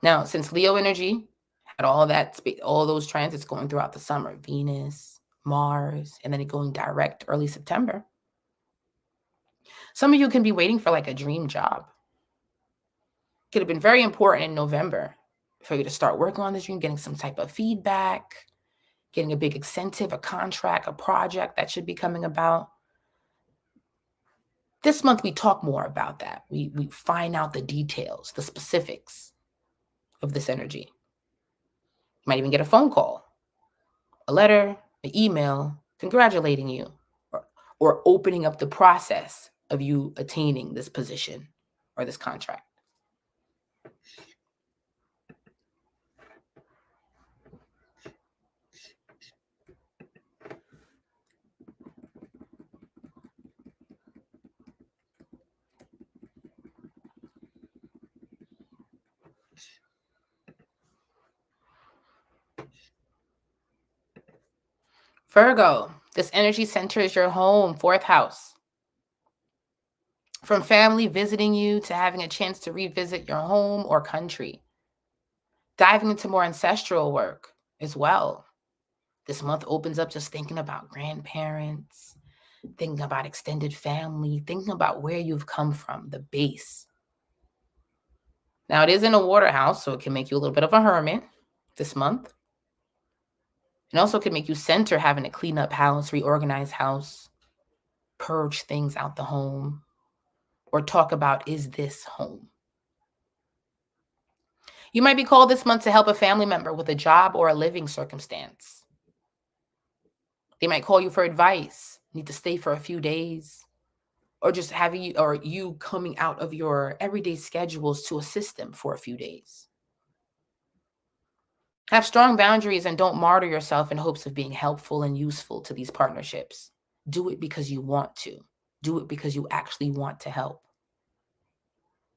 Now, since Leo energy had all those transits going throughout the summer, Venus, Mars, and then it going direct early September, some of you can be waiting for like a dream job. Could have been very important in November for you to start working on this dream, getting some type of feedback, getting a big incentive, a contract, a project that should be coming about. This month, we talk more about that. We find out the details, the specifics of this energy. You might even get a phone call, a letter, an email congratulating you, or opening up the process of you attaining this position or this contract. Virgo, this energy centers your home, 4th house. From family visiting you to having a chance to revisit your home or country. Diving into more ancestral work as well. This month opens up just thinking about grandparents, thinking about extended family, thinking about where you've come from, the base. Now, it is in a water house, so it can make you a little bit of a hermit this month. It also can make you center having to clean up house, reorganize house, purge things out the home, or talk about, is this home? You might be called this month to help a family member with a job or a living circumstance. They might call you for advice, need to stay for a few days, or just having you, or you coming out of your everyday schedules to assist them for a few days. Have strong boundaries and don't martyr yourself in hopes of being helpful and useful to these partnerships. Do it because you want to. Do it because you actually want to help.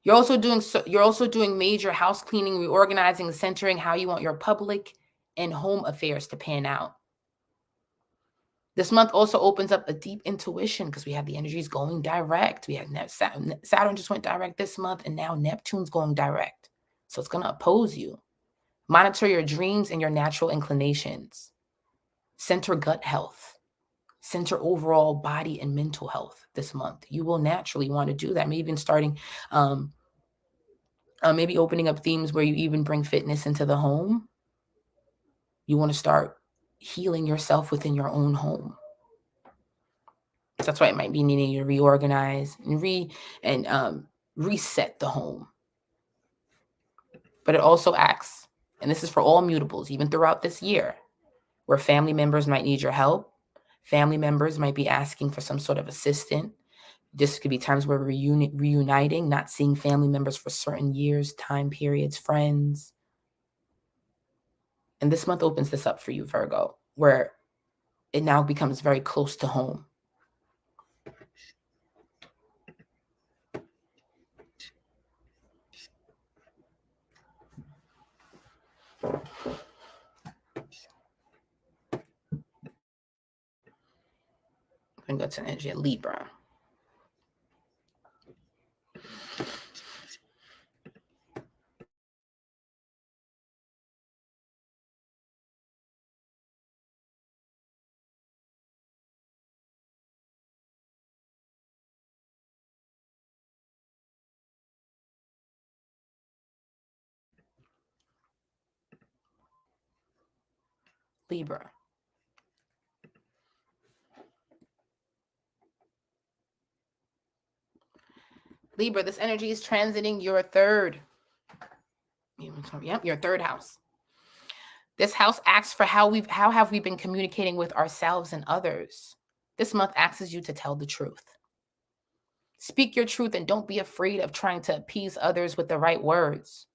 You're also doing major house cleaning, reorganizing, centering how you want your public and home affairs to pan out. This month also opens up a deep intuition because we have the energies going direct. We have Saturn just went direct this month, and now Neptune's going direct. So it's going to oppose you. Monitor your dreams and your natural inclinations. Center gut health. Center overall body and mental health this month. You will naturally want to do that. Maybe even starting, maybe opening up themes where you even bring fitness into the home. You want to start healing yourself within your own home. So that's why it might be needing to reorganize and reset the home. But it also acts, and this is for all mutables, even throughout this year, where family members might need your help. Family members might be asking for some sort of assistance. This could be times where we're reuniting, not seeing family members for certain years, time periods, friends. And this month opens this up for you, Virgo, where it now becomes very close to home. And go to energy at Libra. Libra. Libra, this energy is transiting your third. Yep, your third house. This house asks for how have we been communicating with ourselves and others. This month asks you to tell the truth. Speak your truth and don't be afraid of trying to appease others with the right words.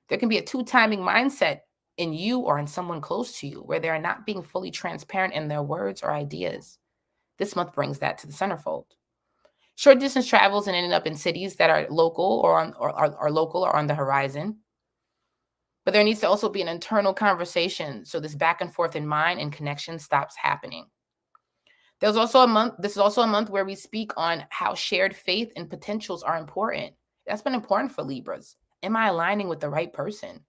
There can be a two-timing mindset in you or in someone close to you where they are not being fully transparent in their words or ideas. This month brings that to the centerfold. Short distance travels and ending up in cities that are local or on the horizon. But there needs to also be an internal conversation so this back and forth in mind and connection stops happening. This is also a month where we speak on how shared faith and potentials are important. That's been important for Libras. Am I aligning with the right person?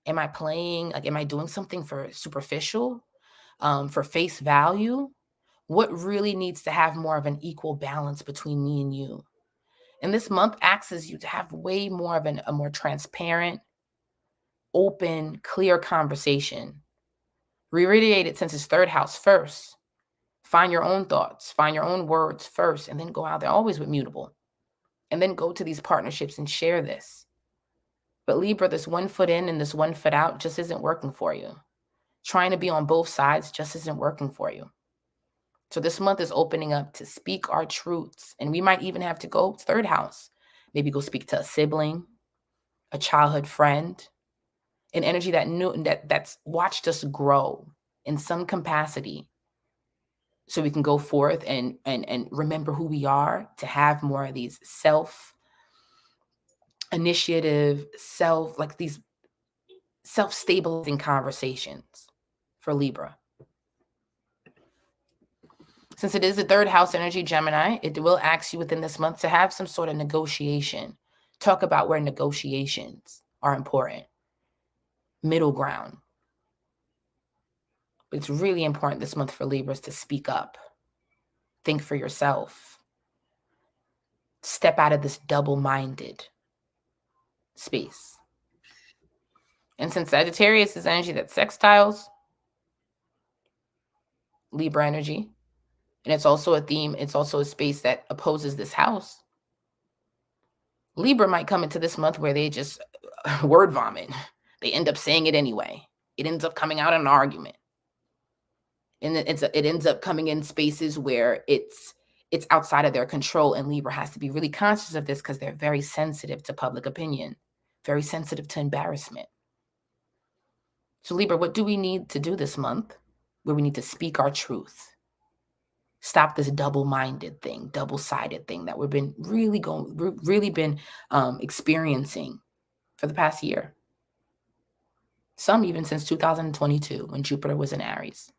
Am I doing something for superficial, for face value? What really needs to have more of an equal balance between me and you? And this month asks you to have way more of a more transparent, open, clear conversation. Reiterate it since it's third house first. Find your own thoughts, find your own words first, and then go out there, always with mutable. And then go to these partnerships and share this. But Libra, this 1 foot in and this 1 foot out just isn't working for you. Trying to be on both sides just isn't working for you. So this month is opening up to speak our truths. And we might even have to go third house. Maybe go speak to a sibling, a childhood friend, an energy that's watched us grow in some capacity, so we can go forth and remember who we are, to have more of these self-initiative, these self-stabilizing conversations for Libra. Since it is the third house energy, Gemini, it will ask you within this month to have some sort of negotiation. Talk about where negotiations are important. Middle ground. It's really important this month for Libras to speak up. Think for yourself. Step out of this double-minded space. And since Sagittarius is energy that sextiles Libra energy, and it's also a theme, it's also a space that opposes this house, Libra might come into this month where they just word vomit. They end up saying it anyway. It ends up coming out in an argument. And it ends up coming in spaces where it's outside of their control, and Libra has to be really conscious of this because they're very sensitive to public opinion, very sensitive to embarrassment. So Libra, what do we need to do this month? Where we need to speak our truth. Stop this double-minded thing, double-sided thing that we've been experiencing for the past year. Some even since 2022 when Jupiter was in Aries.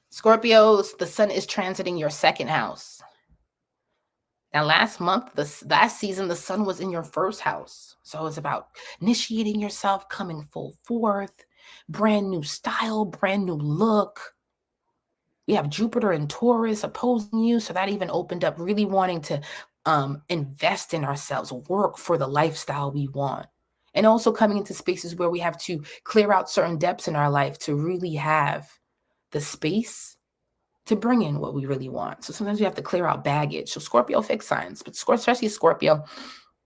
Scorpios, the sun is transiting your second house. Now, last season, the sun was in your first house. So it's about initiating yourself, coming full forth, brand new style, brand new look. We have Jupiter and Taurus opposing you. So that even opened up really wanting to invest in ourselves, work for the lifestyle we want. And also coming into spaces where we have to clear out certain depths in our life to really have the space to bring in what we really want. So sometimes we have to clear out baggage. So Scorpio fixed signs, but especially Scorpio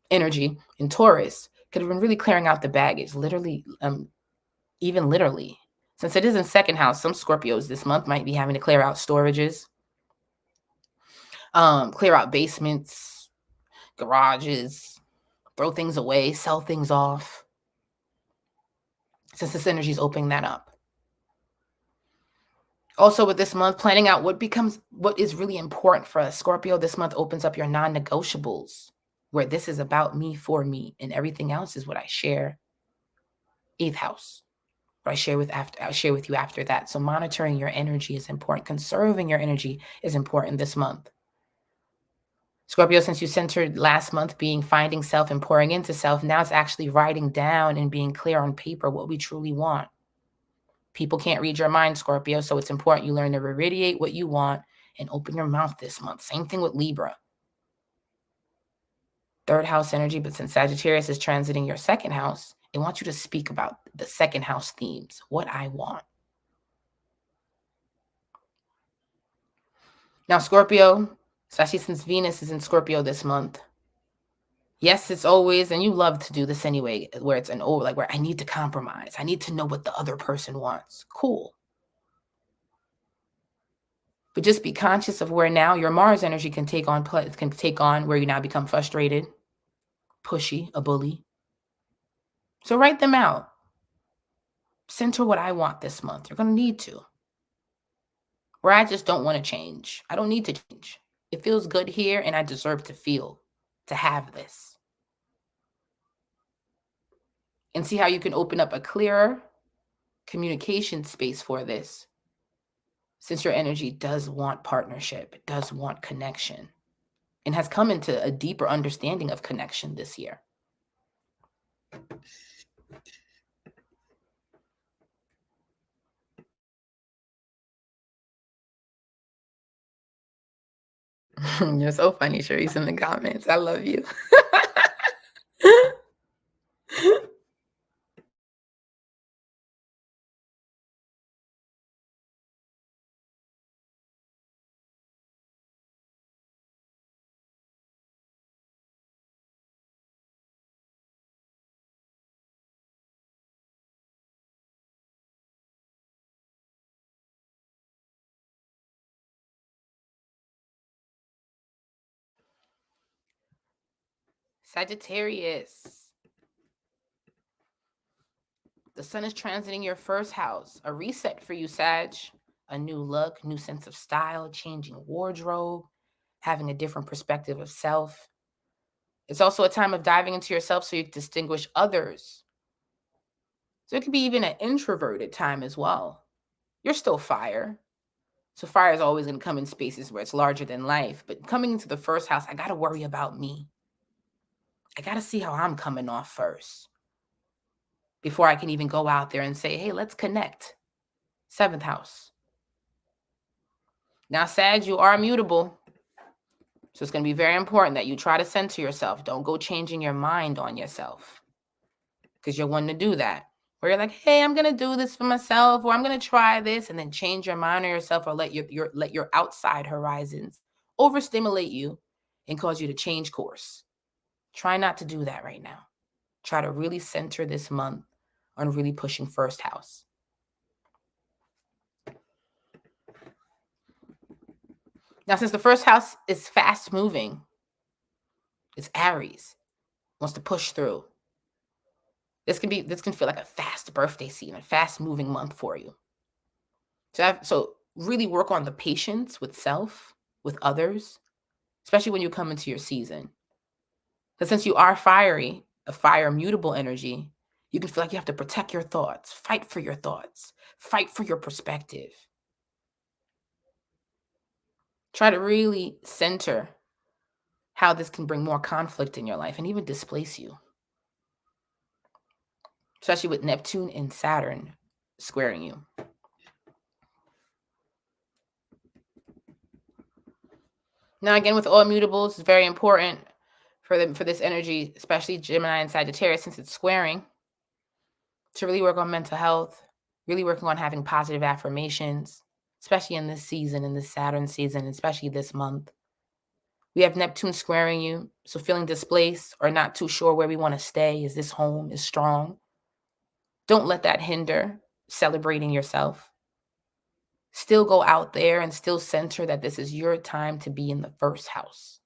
energy and Taurus could have been really clearing out the baggage, literally, even literally. Since it is in second house, some Scorpios this month might be having to clear out storages, clear out basements, garages, throw things away, sell things off. Since this energy is opening that up. Also with this month, planning out what is really important for us. Scorpio this month opens up your non-negotiables, where this is about me, for me, and everything else is what I share. 8th house. What I share with you after that. So monitoring your energy is important. Conserving your energy is important this month. Scorpio, since you centered last month finding self and pouring into self, now it's actually writing down and being clear on paper what we truly want. People can't read your mind, Scorpio, so it's important you learn to radiate what you want and open your mouth this month. Same thing with Libra. 3rd house energy, but since Sagittarius is transiting your 2nd house, it wants you to speak about the 2nd house themes, what I want. Now, Scorpio, especially since Venus is in Scorpio this month, yes, it's always, and you love to do this anyway, where it's where I need to compromise. I need to know what the other person wants. Cool. But just be conscious of where now your Mars energy can take on where you now become frustrated, pushy, a bully. So write them out. Center what I want this month. You're going to need to. Where I just don't want to change. I don't need to change. It feels good here, and I deserve to have this. And see how you can open up a clearer communication space for this. Since your energy does want partnership, it does want connection, and has come into a deeper understanding of connection this year. You're so funny, Sharice, in the comments. I love you. Sagittarius. The sun is transiting your first house. A reset for you, Sag. A new look, new sense of style, changing wardrobe, having a different perspective of self. It's also a time of diving into yourself so you can distinguish others. So it could be even an introverted time as well. You're still fire. So fire is always going to come in spaces where it's larger than life. But coming into the first house, I got to worry about me. I got to see how I'm coming off first before I can even go out there and say, hey, let's connect. Seventh house. Now, Sag, you are mutable. So it's going to be very important that you try to center yourself. Don't go changing your mind on yourself because you're one to do that. Where you're like, hey, I'm going to do this for myself, or I'm going to try this, and then change your mind on yourself, or let your outside horizons overstimulate you and cause you to change course. Try not to do that right now. Try to really center this month on really pushing first house. Now, since the first house is fast moving, it's Aries, wants to push through. This can feel like a fast birthday season, a fast moving month for you. So really work on the patience with self, with others, especially when you come into your season. Because since you are fiery, a fire mutable energy, you can feel like you have to protect your thoughts, fight for your perspective. Try to really center how this can bring more conflict in your life and even displace you. Especially with Neptune and Saturn squaring you. Now, again, with all mutables, it's very important for this energy, especially Gemini and Sagittarius, since it's squaring, to really work on mental health, really working on having positive affirmations, especially in this season, in this Saturn season, especially this month. We have Neptune squaring you, so feeling displaced or not too sure where we want to stay. Is this home? Is strong? Don't let that hinder celebrating yourself. Still go out there and still center that this is your time to be in the first house.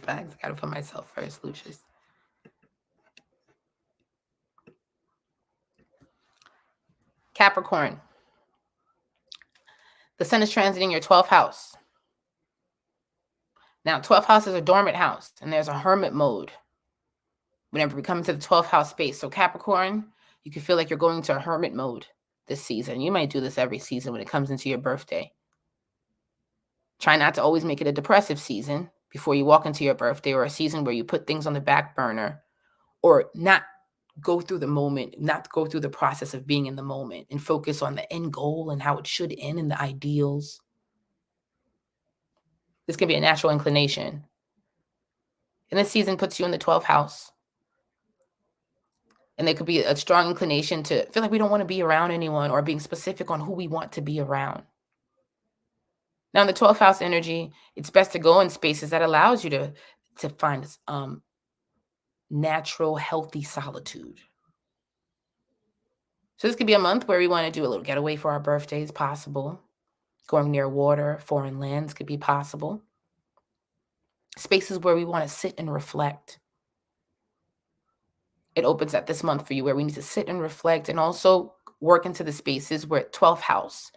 I gotta put myself first, Lucius. Capricorn. The sun is transiting your 12th house. Now, 12th house is a dormant house, and there's a hermit mode whenever we come into the 12th house space. So Capricorn, you can feel like you're going to a hermit mode this season. You might do this every season when it comes into your birthday. Try not to always make it a depressive season before you walk into your birthday, or a season where you put things on the back burner, or not go through the moment, not go through the process of being in the moment and focus on the end goal and how it should end and the ideals. This can be a natural inclination. And this season puts you in the 12th house. And there could be a strong inclination to feel like we don't want to be around anyone, or being specific on who we want to be around. Now, in the 12th house energy, it's best to go in spaces that allows you to find natural, healthy solitude. So this could be a month where we want to do a little getaway for our birthdays, possible. Going near water, foreign lands could be possible. Spaces where we want to sit and reflect. It opens up this month for you where we need to sit and reflect, and also work into the spaces where 12th house.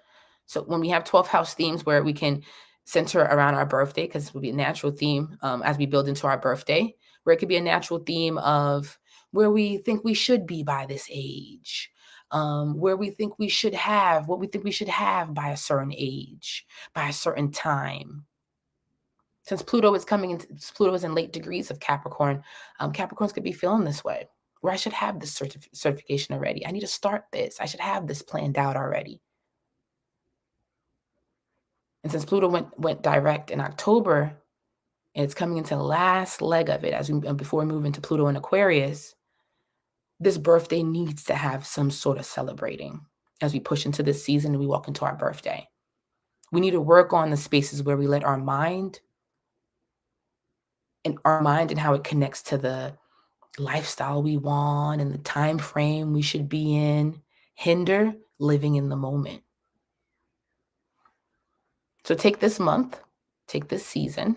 So when we have 12th house themes where we can center around our birthday, because it would be a natural theme as we build into our birthday, where it could be a natural theme of where we think we should be by this age, where we think we should have, what we think we should have by a certain age, by a certain time. Since Pluto is in late degrees of Capricorn, Capricorns could be feeling this way, where I should have this certification already. I need to start this. I should have this planned out already. And since Pluto went direct in October, and it's coming into the last leg of it before we move into Pluto and Aquarius, this birthday needs to have some sort of celebrating as we push into this season and we walk into our birthday. We need to work on the spaces where we let our mind and how it connects to the lifestyle we want and the time frame we should be in hinder living in the moment. So take this month, take this season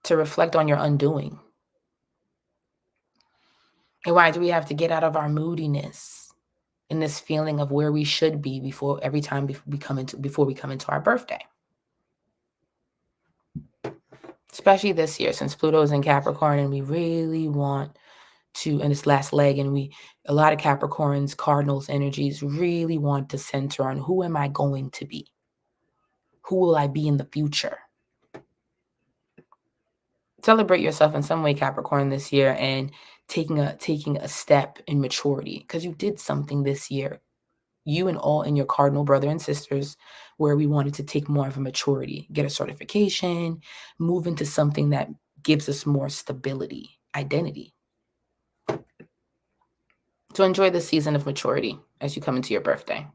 to reflect on your undoing. And why do we have to get out of our moodiness and this feeling of where we should be before we come into our birthday? Especially this year, since Pluto is in Capricorn and we really want to, in this last leg, and a lot of Capricorns, Cardinals energies really want to center on who am I going to be? Who will I be in the future? Celebrate yourself in some way, Capricorn, this year, and taking a step in maturity, because you did something this year. You and your cardinal brother and sisters, where we wanted to take more of a maturity, get a certification, move into something that gives us more stability, identity. So enjoy the season of maturity as you come into your birthday.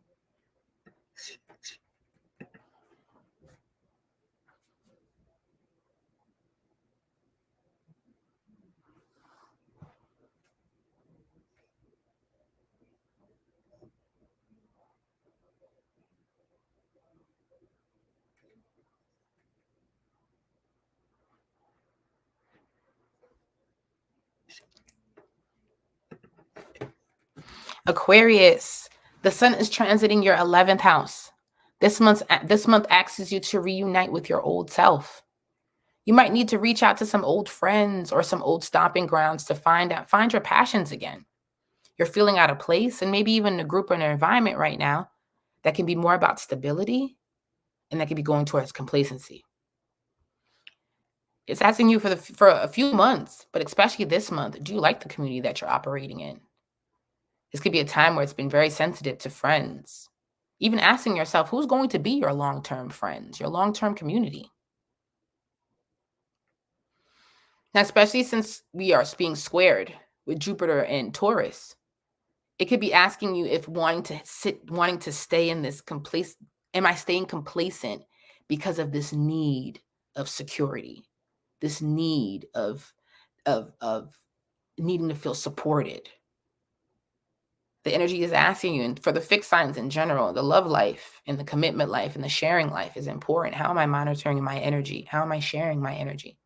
Aquarius, the sun is transiting your 11th house. This month asks you to reunite with your old self. You might need to reach out to some old friends or some old stomping grounds to find your passions again. You're feeling out of place, and maybe even a group or an environment right now that can be more about stability and that can be going towards complacency. It's asking you for a few months, but especially this month, do you like the community that you're operating in? This could be a time where it's been very sensitive to friends. Even asking yourself, who's going to be your long-term friends, your long-term community? Now, especially since we are being squared with Jupiter and Taurus, it could be asking you if wanting to stay in this am I staying complacent because of this need of security, this need of needing to feel supported? The energy is asking you, and for the fixed signs in general, the love life and the commitment life and the sharing life is important. How am I monitoring my energy? How am I sharing my energy?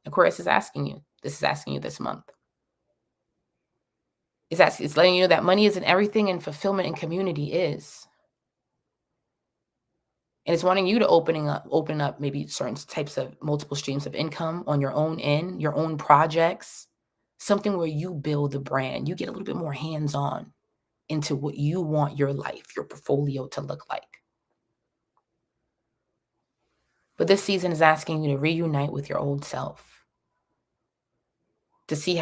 Aquarius is asking you. This is asking you this month. It's letting you know that money isn't everything, and fulfillment and community is. And it's wanting you to open up maybe certain types of multiple streams of income on your own end, your own projects, something where you build the brand. You get a little bit more hands-on into what you want your life, your portfolio to look like. But this season is asking you to reunite with your old self, to see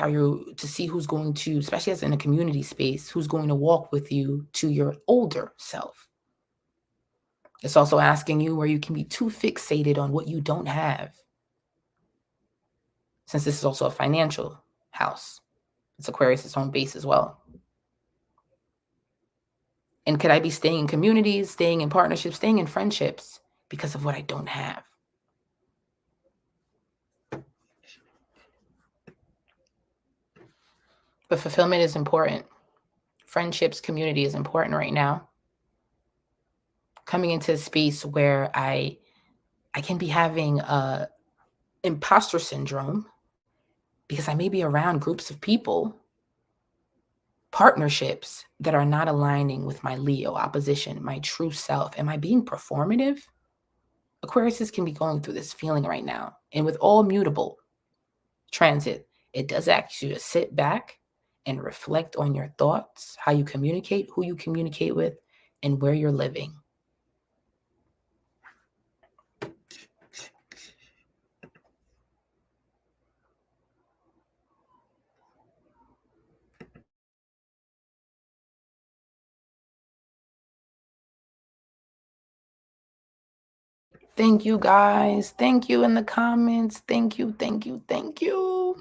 who's going to, especially as in a community space, who's going to walk with you to your older self. It's also asking you where you can be too fixated on what you don't have, since this is also a financial house. It's Aquarius' home base as well. And could I be staying in communities, staying in partnerships, staying in friendships because of what I don't have? But fulfillment is important. Friendships, community is important right now. Coming into a space where I can be having imposter syndrome because I may be around groups of people, partnerships that are not aligning with my Leo opposition, my true self. Am I being performative? Aquariuses can be going through this feeling right now. And with all mutable transit, it does ask you to sit back and reflect on your thoughts, how you communicate, who you communicate with, and where you're living. Thank you, guys. Thank you in the comments. Thank you, thank you, thank you.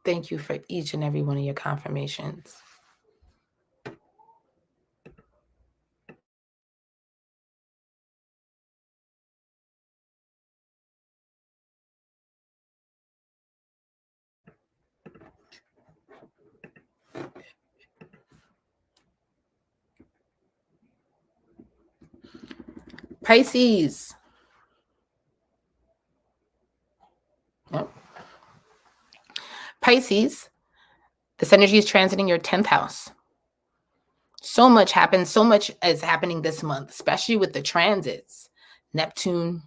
Thank you for each and every one of your confirmations. Pisces. Yep. Pisces, this energy is transiting your 10th house. So much happens. So much is happening this month, especially with the transits. Neptune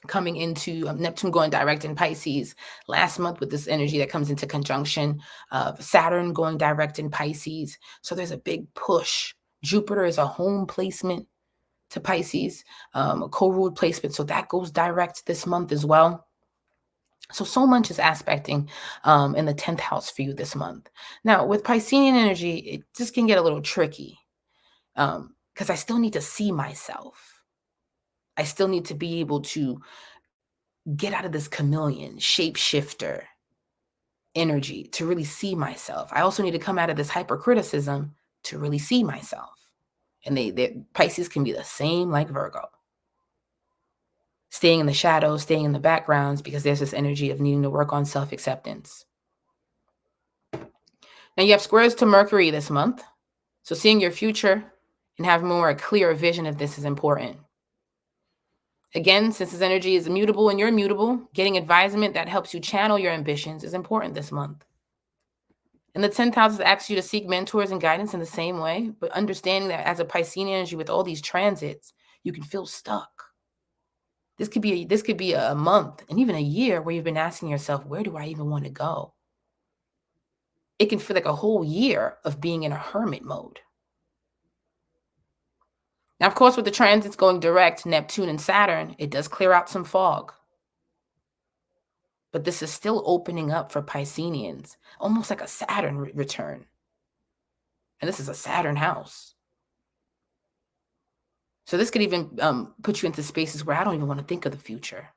coming into Neptune going direct in Pisces last month with this energy that comes into conjunction of Saturn going direct in Pisces. So there's a big push. Jupiter is a home placement to Pisces, a co-ruled placement. So that goes direct this month as well. So much is aspecting in the 10th house for you this month. Now, with Piscean energy, it just can get a little tricky because I still need to see myself. I still need to be able to get out of this chameleon, shapeshifter energy to really see myself. I also need to come out of this hypercriticism to really see myself. And Pisces can be the same like Virgo. Staying in the shadows, staying in the backgrounds, because there's this energy of needing to work on self-acceptance. Now you have squares to Mercury this month. So seeing your future and having more a clear vision of this is important. Again, since this energy is immutable and you're immutable, getting advisement that helps you channel your ambitions is important this month. And the 10th house asks you to seek mentors and guidance in the same way, but understanding that as a Piscean energy with all these transits, you can feel stuck. This could be a month and even a year where you've been asking yourself, where do I even want to go? It can feel like a whole year of being in a hermit mode. Now, of course, with the transits going direct, Neptune and Saturn, it does clear out some fog. But this is still opening up for Pisceans, almost like a Saturn return. And this is a Saturn house. So this could even put you into spaces where I don't even want to think of the future.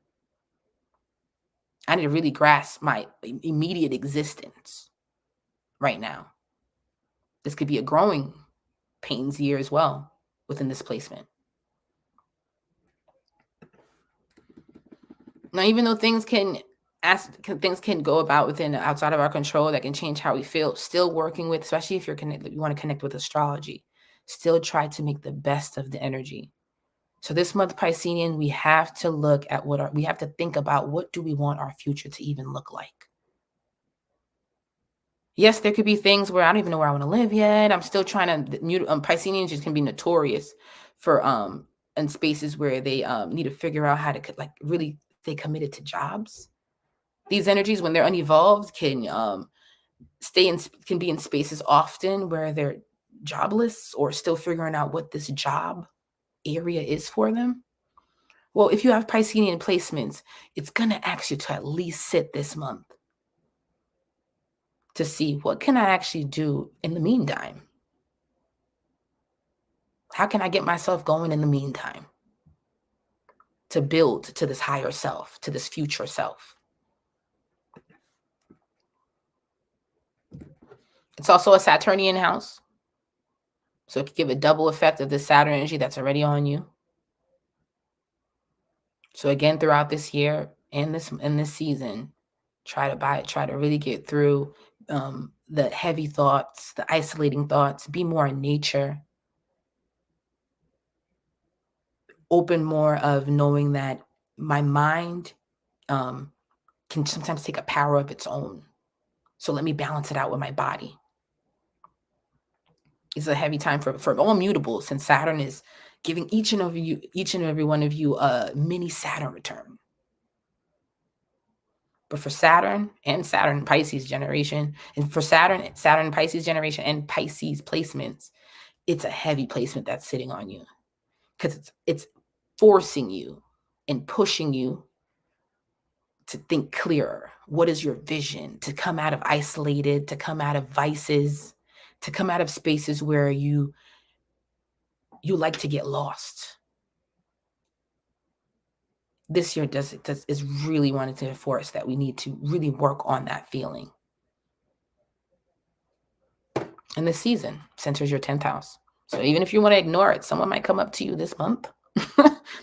I need to really grasp my immediate existence right now. This could be a growing pains year as well within this placement. Now, even though things can go about within outside of our control that can change how we feel, still working with, especially if you want to connect with astrology, still try to make the best of the energy. So this month, Piscean, we have to look at we have to think about what do we want our future to even look like. Yes, there could be things where I don't even know where I want to live yet. I'm still trying to Pisceans just can be notorious for in spaces where they need to figure out how to really stay committed to jobs. These energies, when they're unevolved, can be in spaces often where they're jobless or still figuring out what this job area is for them. Well, if you have Piscean placements, it's going to ask you to at least sit this month to see what can I actually do in the meantime. How can I get myself going in the meantime to build to this higher self, to this future self? It's also a Saturnian house. So it could give a double effect of the Saturn energy that's already on you. So again, throughout this year and this season, try to really get through the heavy thoughts, the isolating thoughts, be more in nature. Open more of knowing that my mind can sometimes take a power of its own. So let me balance it out with my body. It's a heavy time for all mutables, since Saturn is giving each and every one of you a mini Saturn return. But for Saturn Pisces generation, and for Saturn Pisces generation and Pisces placements, it's a heavy placement that's sitting on you because it's forcing you and pushing you to think clearer. What is your vision? To come out of isolated, to come out of vices, to come out of spaces where you you like to get lost. This year is really wanting to enforce that we need to really work on that feeling. And this season centers your 10th house. So even if you want to ignore it, someone might come up to you this month,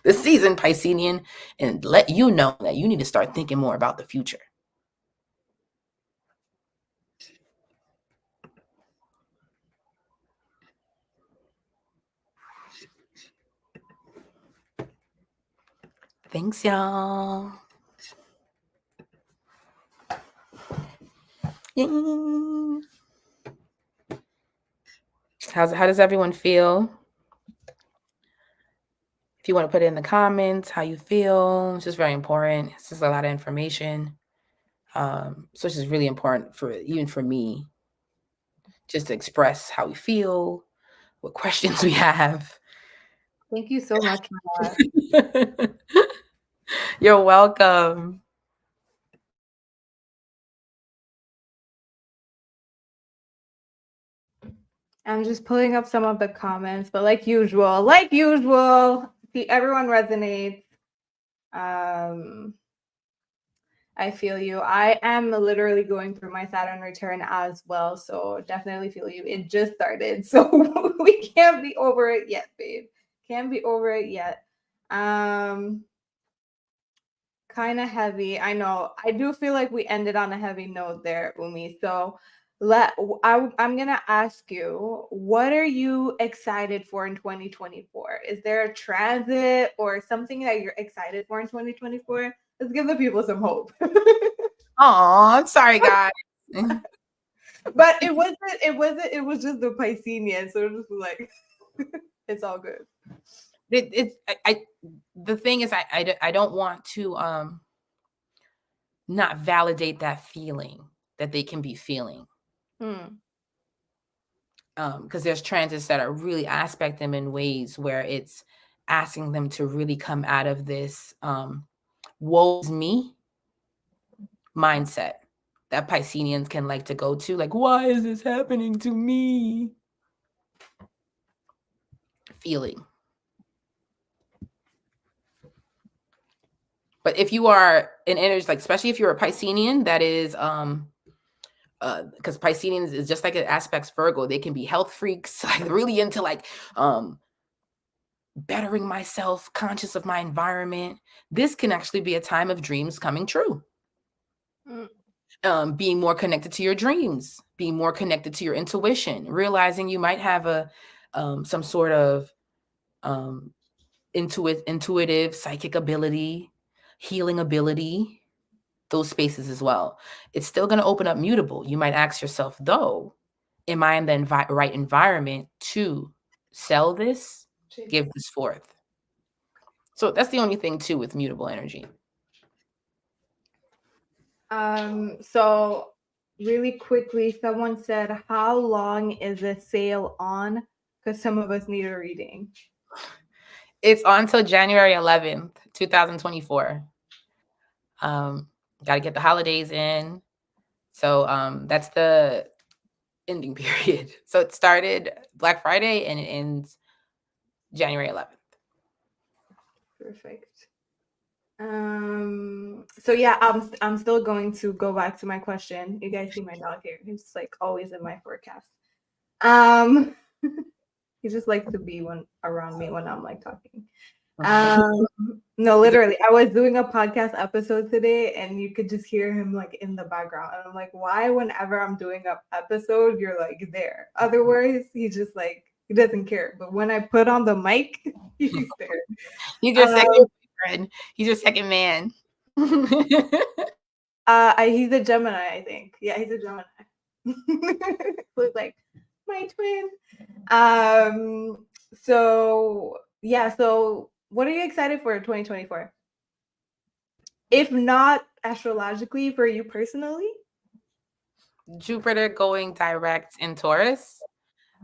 this season, Piscean, and let you know that you need to start thinking more about the future. Thanks, y'all. How does everyone feel? If you want to put it in the comments, how you feel, it's just very important. It's just a lot of information. So it's just really important even for me, just to express how we feel, what questions we have. Thank you so much for that. You're welcome. I'm just pulling up some of the comments, but like usual, everyone resonates. I feel you. I am literally going through my Saturn return as well, so definitely feel you. It just started, so we can't be over it yet, babe. Can't be over it yet. Kind of heavy. I know. I do feel like we ended on a heavy note there, Umi. So I'm gonna ask you, what are you excited for in 2024? Is there a transit or something that you're excited for in 2024? Let's give the people some hope. Oh, I'm sorry, guys. But it was just the Piscean, so it was like it's all good. The thing is, I don't want to not validate that feeling that they can be feeling. Because there's transits that are really aspect them in ways where it's asking them to really come out of this woe's me mindset that Pisceans can like to go to, like, why is this happening to me? Feeling. But if you are an energy, like especially if you're a Piscean, that is because Pisceans is just like it aspects Virgo, they can be health freaks, like really into like bettering myself, conscious of my environment. This can actually be a time of dreams coming true. Being more connected to your dreams, being more connected to your intuition, realizing you might have a some sort of intuitive psychic ability, healing ability, those spaces as well. It's still going to open up mutable. You might ask yourself, though, am I in the right environment to sell this, give this forth? So that's the only thing too with mutable energy. So really quickly, someone said, how long is the sale on? Because some of us need a reading. It's on till January 11th, 2024. Got to get the holidays in. So that's the ending period. So it started Black Friday and it ends January 11th. Perfect. So yeah, I'm still going to go back to my question. You guys see my dog here. He's like always in my forecast. He just likes to be around me when I'm like talking. No, literally, I was doing a podcast episode today and you could just hear him like in the background. And I'm like, why whenever I'm doing an episode, you're like there? Otherwise, he's just like, he doesn't care. But when I put on the mic, he's there. He's your second friend. He's your second man. He's a Gemini, I think. Yeah, he's a Gemini. Looks like my twin. So yeah, so what are you excited for 2024? If not astrologically, for you personally? Jupiter going direct in Taurus.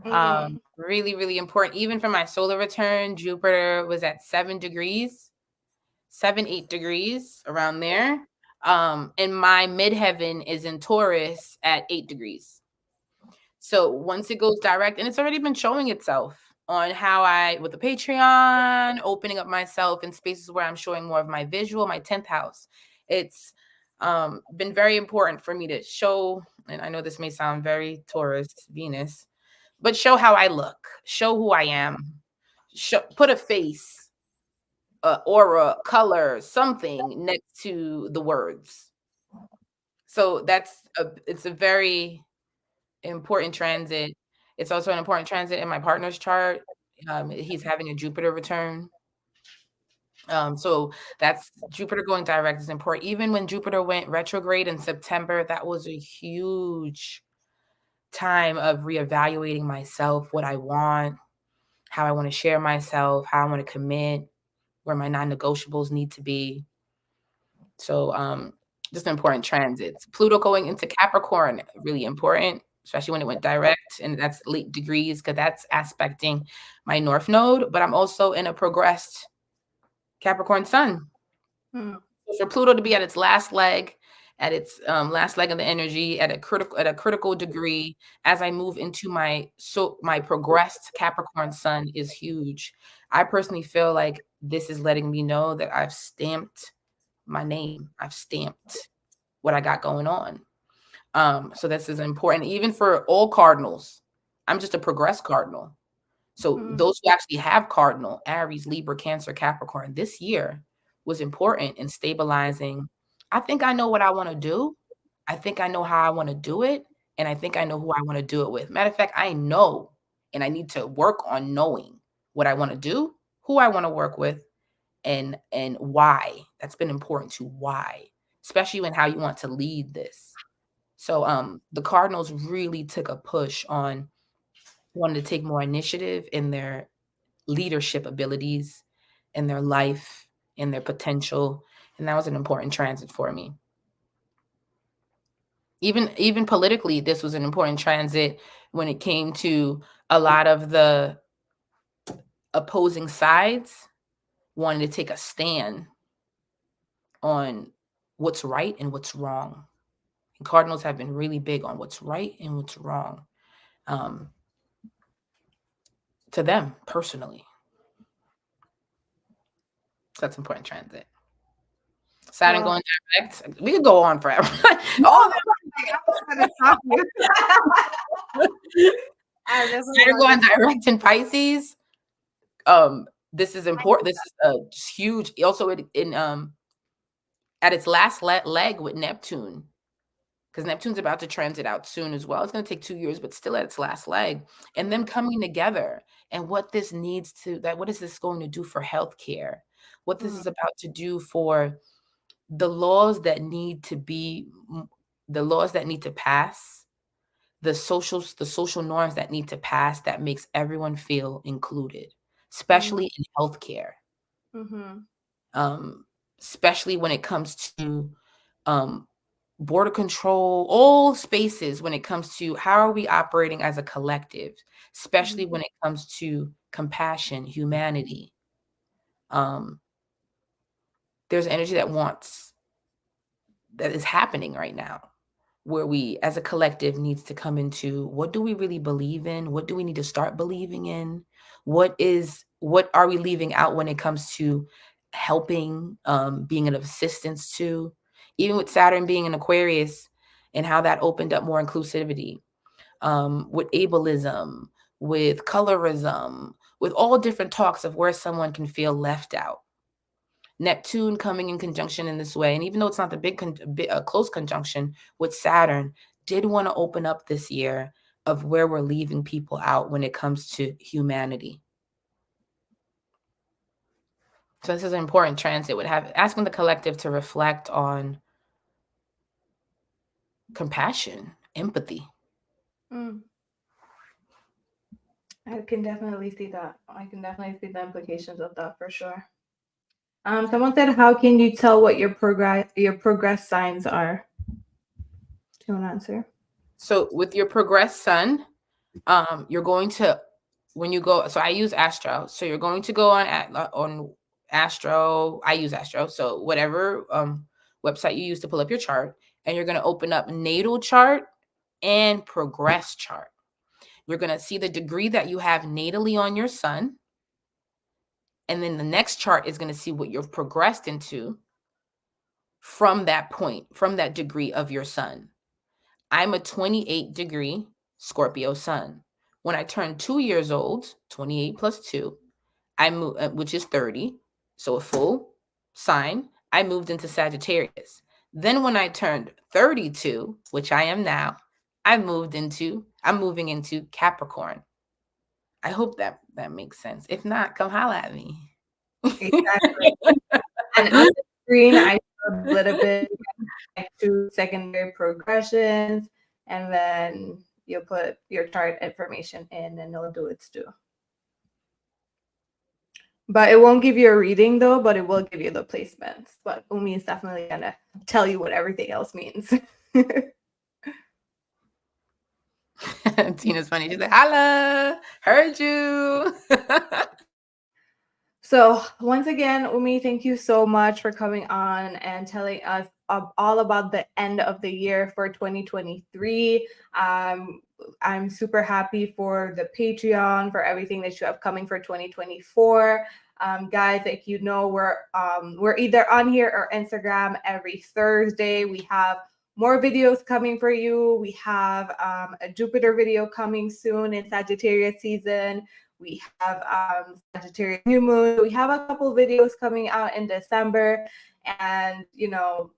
Really, really important. Even for my solar return, Jupiter was at 8 degrees around there. And my midheaven is in Taurus at 8 degrees. So once it goes direct, and it's already been showing itself on how with the Patreon, opening up myself in spaces where I'm showing more of my visual, my 10th house. It's been very important for me to show, and I know this may sound very Taurus, Venus, but show how I look, show who I am, put a face, aura, color, something next to the words. So it's a very important transit. It's also an important transit in my partner's chart. He's having a Jupiter return. So that's Jupiter going direct is important. Even when Jupiter went retrograde in September, that was a huge time of reevaluating myself, what I want, how I want to share myself, how I want to commit, where my non-negotiables need to be. So just important transits. Pluto going into Capricorn, really important, especially when it went direct, and that's late degrees because that's aspecting my North Node, but I'm also in a progressed Capricorn Sun. So for Pluto to be at its last leg, last leg of the energy at a critical degree, as I move into my progressed Capricorn Sun is huge. I personally feel like this is letting me know that I've stamped my name. I've stamped what I got going on. So this is important, even for all cardinals. I'm just a progressed cardinal. So those who actually have cardinal, Aries, Libra, Cancer, Capricorn, this year was important in stabilizing. I think I know what I want to do. I think I know how I want to do it. And I think I know who I want to do it with. Matter of fact, I know, and I need to work on knowing what I want to do, who I want to work with, and why. That's been important to why, especially when how you want to lead this. So the Cardinals really took a push on wanting to take more initiative in their leadership abilities, in their life, in their potential, and that was an important transit for me. Even politically, this was an important transit when it came to a lot of the opposing sides wanting to take a stand on what's right and what's wrong. And Cardinals have been really big on what's right and what's wrong, to them personally. So that's important transit. Saturn going direct. We could go on forever. Saturn going direct in Pisces. This is important. This is huge. Also in at its last leg with Neptune, because Neptune's about to transit out soon as well. It's going to take 2 years, but still at its last leg. And them coming together, and what this needs to, what is this going to do for healthcare? What this is about to do for the laws that need to pass, the social norms that need to pass that makes everyone feel included, especially in healthcare. Especially when it comes to border control, all spaces when it comes to how are we operating as a collective, especially when it comes to compassion, humanity. There's energy that is happening right now, where we as a collective needs to come into what do we really believe in? What do we need to start believing in? What are we leaving out when it comes to helping, being an assistance to, even with Saturn being in Aquarius and how that opened up more inclusivity, with ableism, with colorism, with all different talks of where someone can feel left out. Neptune coming in conjunction in this way, and even though it's not the close conjunction with Saturn, did want to open up this year of where we're leaving people out when it comes to humanity. So this is an important transit. Asking the collective to reflect on compassion, empathy. I can definitely see that. I can definitely see the implications of that for sure. Someone said, "How can you tell what your progress signs are?" Do you want to answer? So with your progressed sun, you're going to, when you go. So I use Astro. So you're going to go on Astro. I use Astro. So whatever website you use to pull up your chart, and you're going to open up natal chart and progress chart. You're going to see the degree that you have natally on your sun. And then the next chart is going to see what you've progressed into from that point, from that degree of your sun. I'm a 28 degree Scorpio sun. When I turned 2 years old, 28 plus 2, I moved, which is 30, so a full sign, I moved into Sagittarius. Then when I turned 32, which I am now, I'm moving into Capricorn. I hope that makes sense. If not, come holla at me. Exactly. And on the screen, I showed a little bit like 2 secondary progressions, and then you'll put your chart information in and it'll do its due. But it won't give you a reading though, but it will give you the placements. But Umi is definitely gonna tell you what everything else means. Tina's funny. She's like, holla, heard you. So once again, Umi, thank you so much for coming on and telling us all about the end of the year for 2023. I'm super happy for the Patreon, for everything that you have coming for 2024. Guys, like you know, we're either on here or Instagram every Thursday. We have more videos coming for you. We have a Jupiter video coming soon in Sagittarius season. We have Sagittarius new moon. We have a couple videos coming out in December, and you know,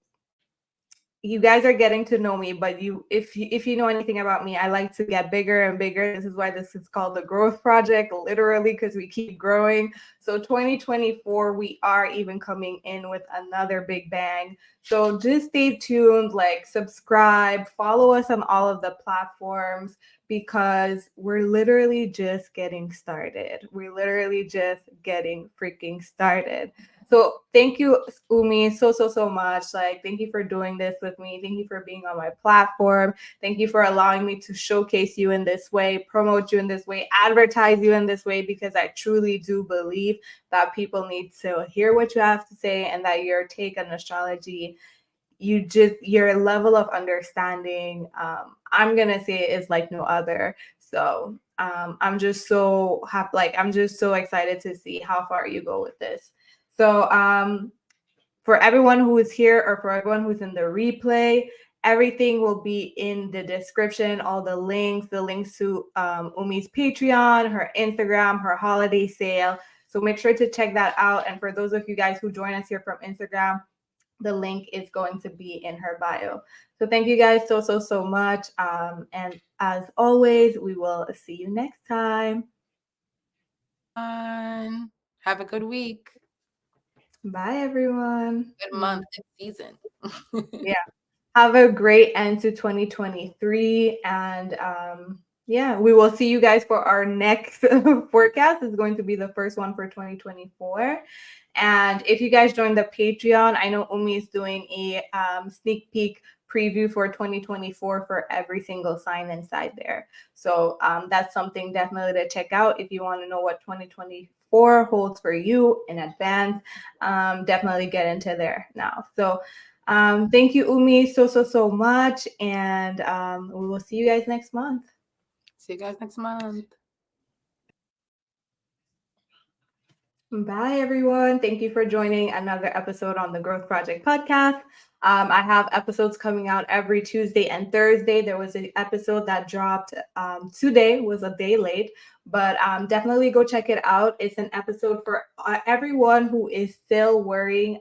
you guys are getting to know me, but if you know anything about me, I like to get bigger and bigger. This is why this is called the growth project, literally, because we keep growing. So 2024, we are even coming in with another big bang. So just stay tuned, like subscribe, follow us on all of the platforms, because we're literally just getting started. We're literally just getting freaking started. So thank you, Umi, so much. Like, thank you for doing this with me. Thank you for being on my platform. Thank you for allowing me to showcase you in this way, promote you in this way, advertise you in this way, because I truly do believe that people need to hear what you have to say, and that your take on astrology, your level of understanding, I'm gonna say, is like no other. So I'm just so happy, like I'm just so excited to see how far you go with this. So for everyone who is here, or for everyone who's in the replay, everything will be in the description. All the links to Umi's Patreon, her Instagram, her holiday sale. So make sure to check that out. And for those of you guys who join us here from Instagram, the link is going to be in her bio. So thank you guys so much. And as always, we will see you next time. Have a good week. Bye, everyone. Good month, good season. Yeah. Have a great end to 2023. And yeah, we will see you guys for our next forecast. It's going to be the first one for 2024. And if you guys join the Patreon, I know Umi is doing a sneak peek preview for 2024 for every single sign inside there. So that's something definitely to check out if you want to know what 2024 holds for you in advance. Definitely get into there now. So thank you, Umi, so much. And we will see you guys next month. See you guys next month. Bye, everyone. Thank you for joining another episode on the Growth Project podcast. I have episodes coming out every Tuesday and Thursday. There was an episode that dropped today, was a day late, but definitely go check it out. It's an episode for everyone who is still worrying.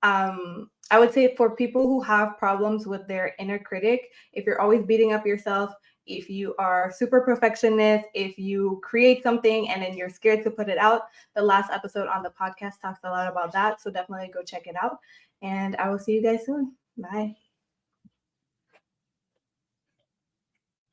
I would say for people who have problems with their inner critic, if you're always beating up yourself, if you are super perfectionist, if you create something and then you're scared to put it out, the last episode on the podcast talks a lot about that. So definitely go check it out. And I will see you guys soon. Bye.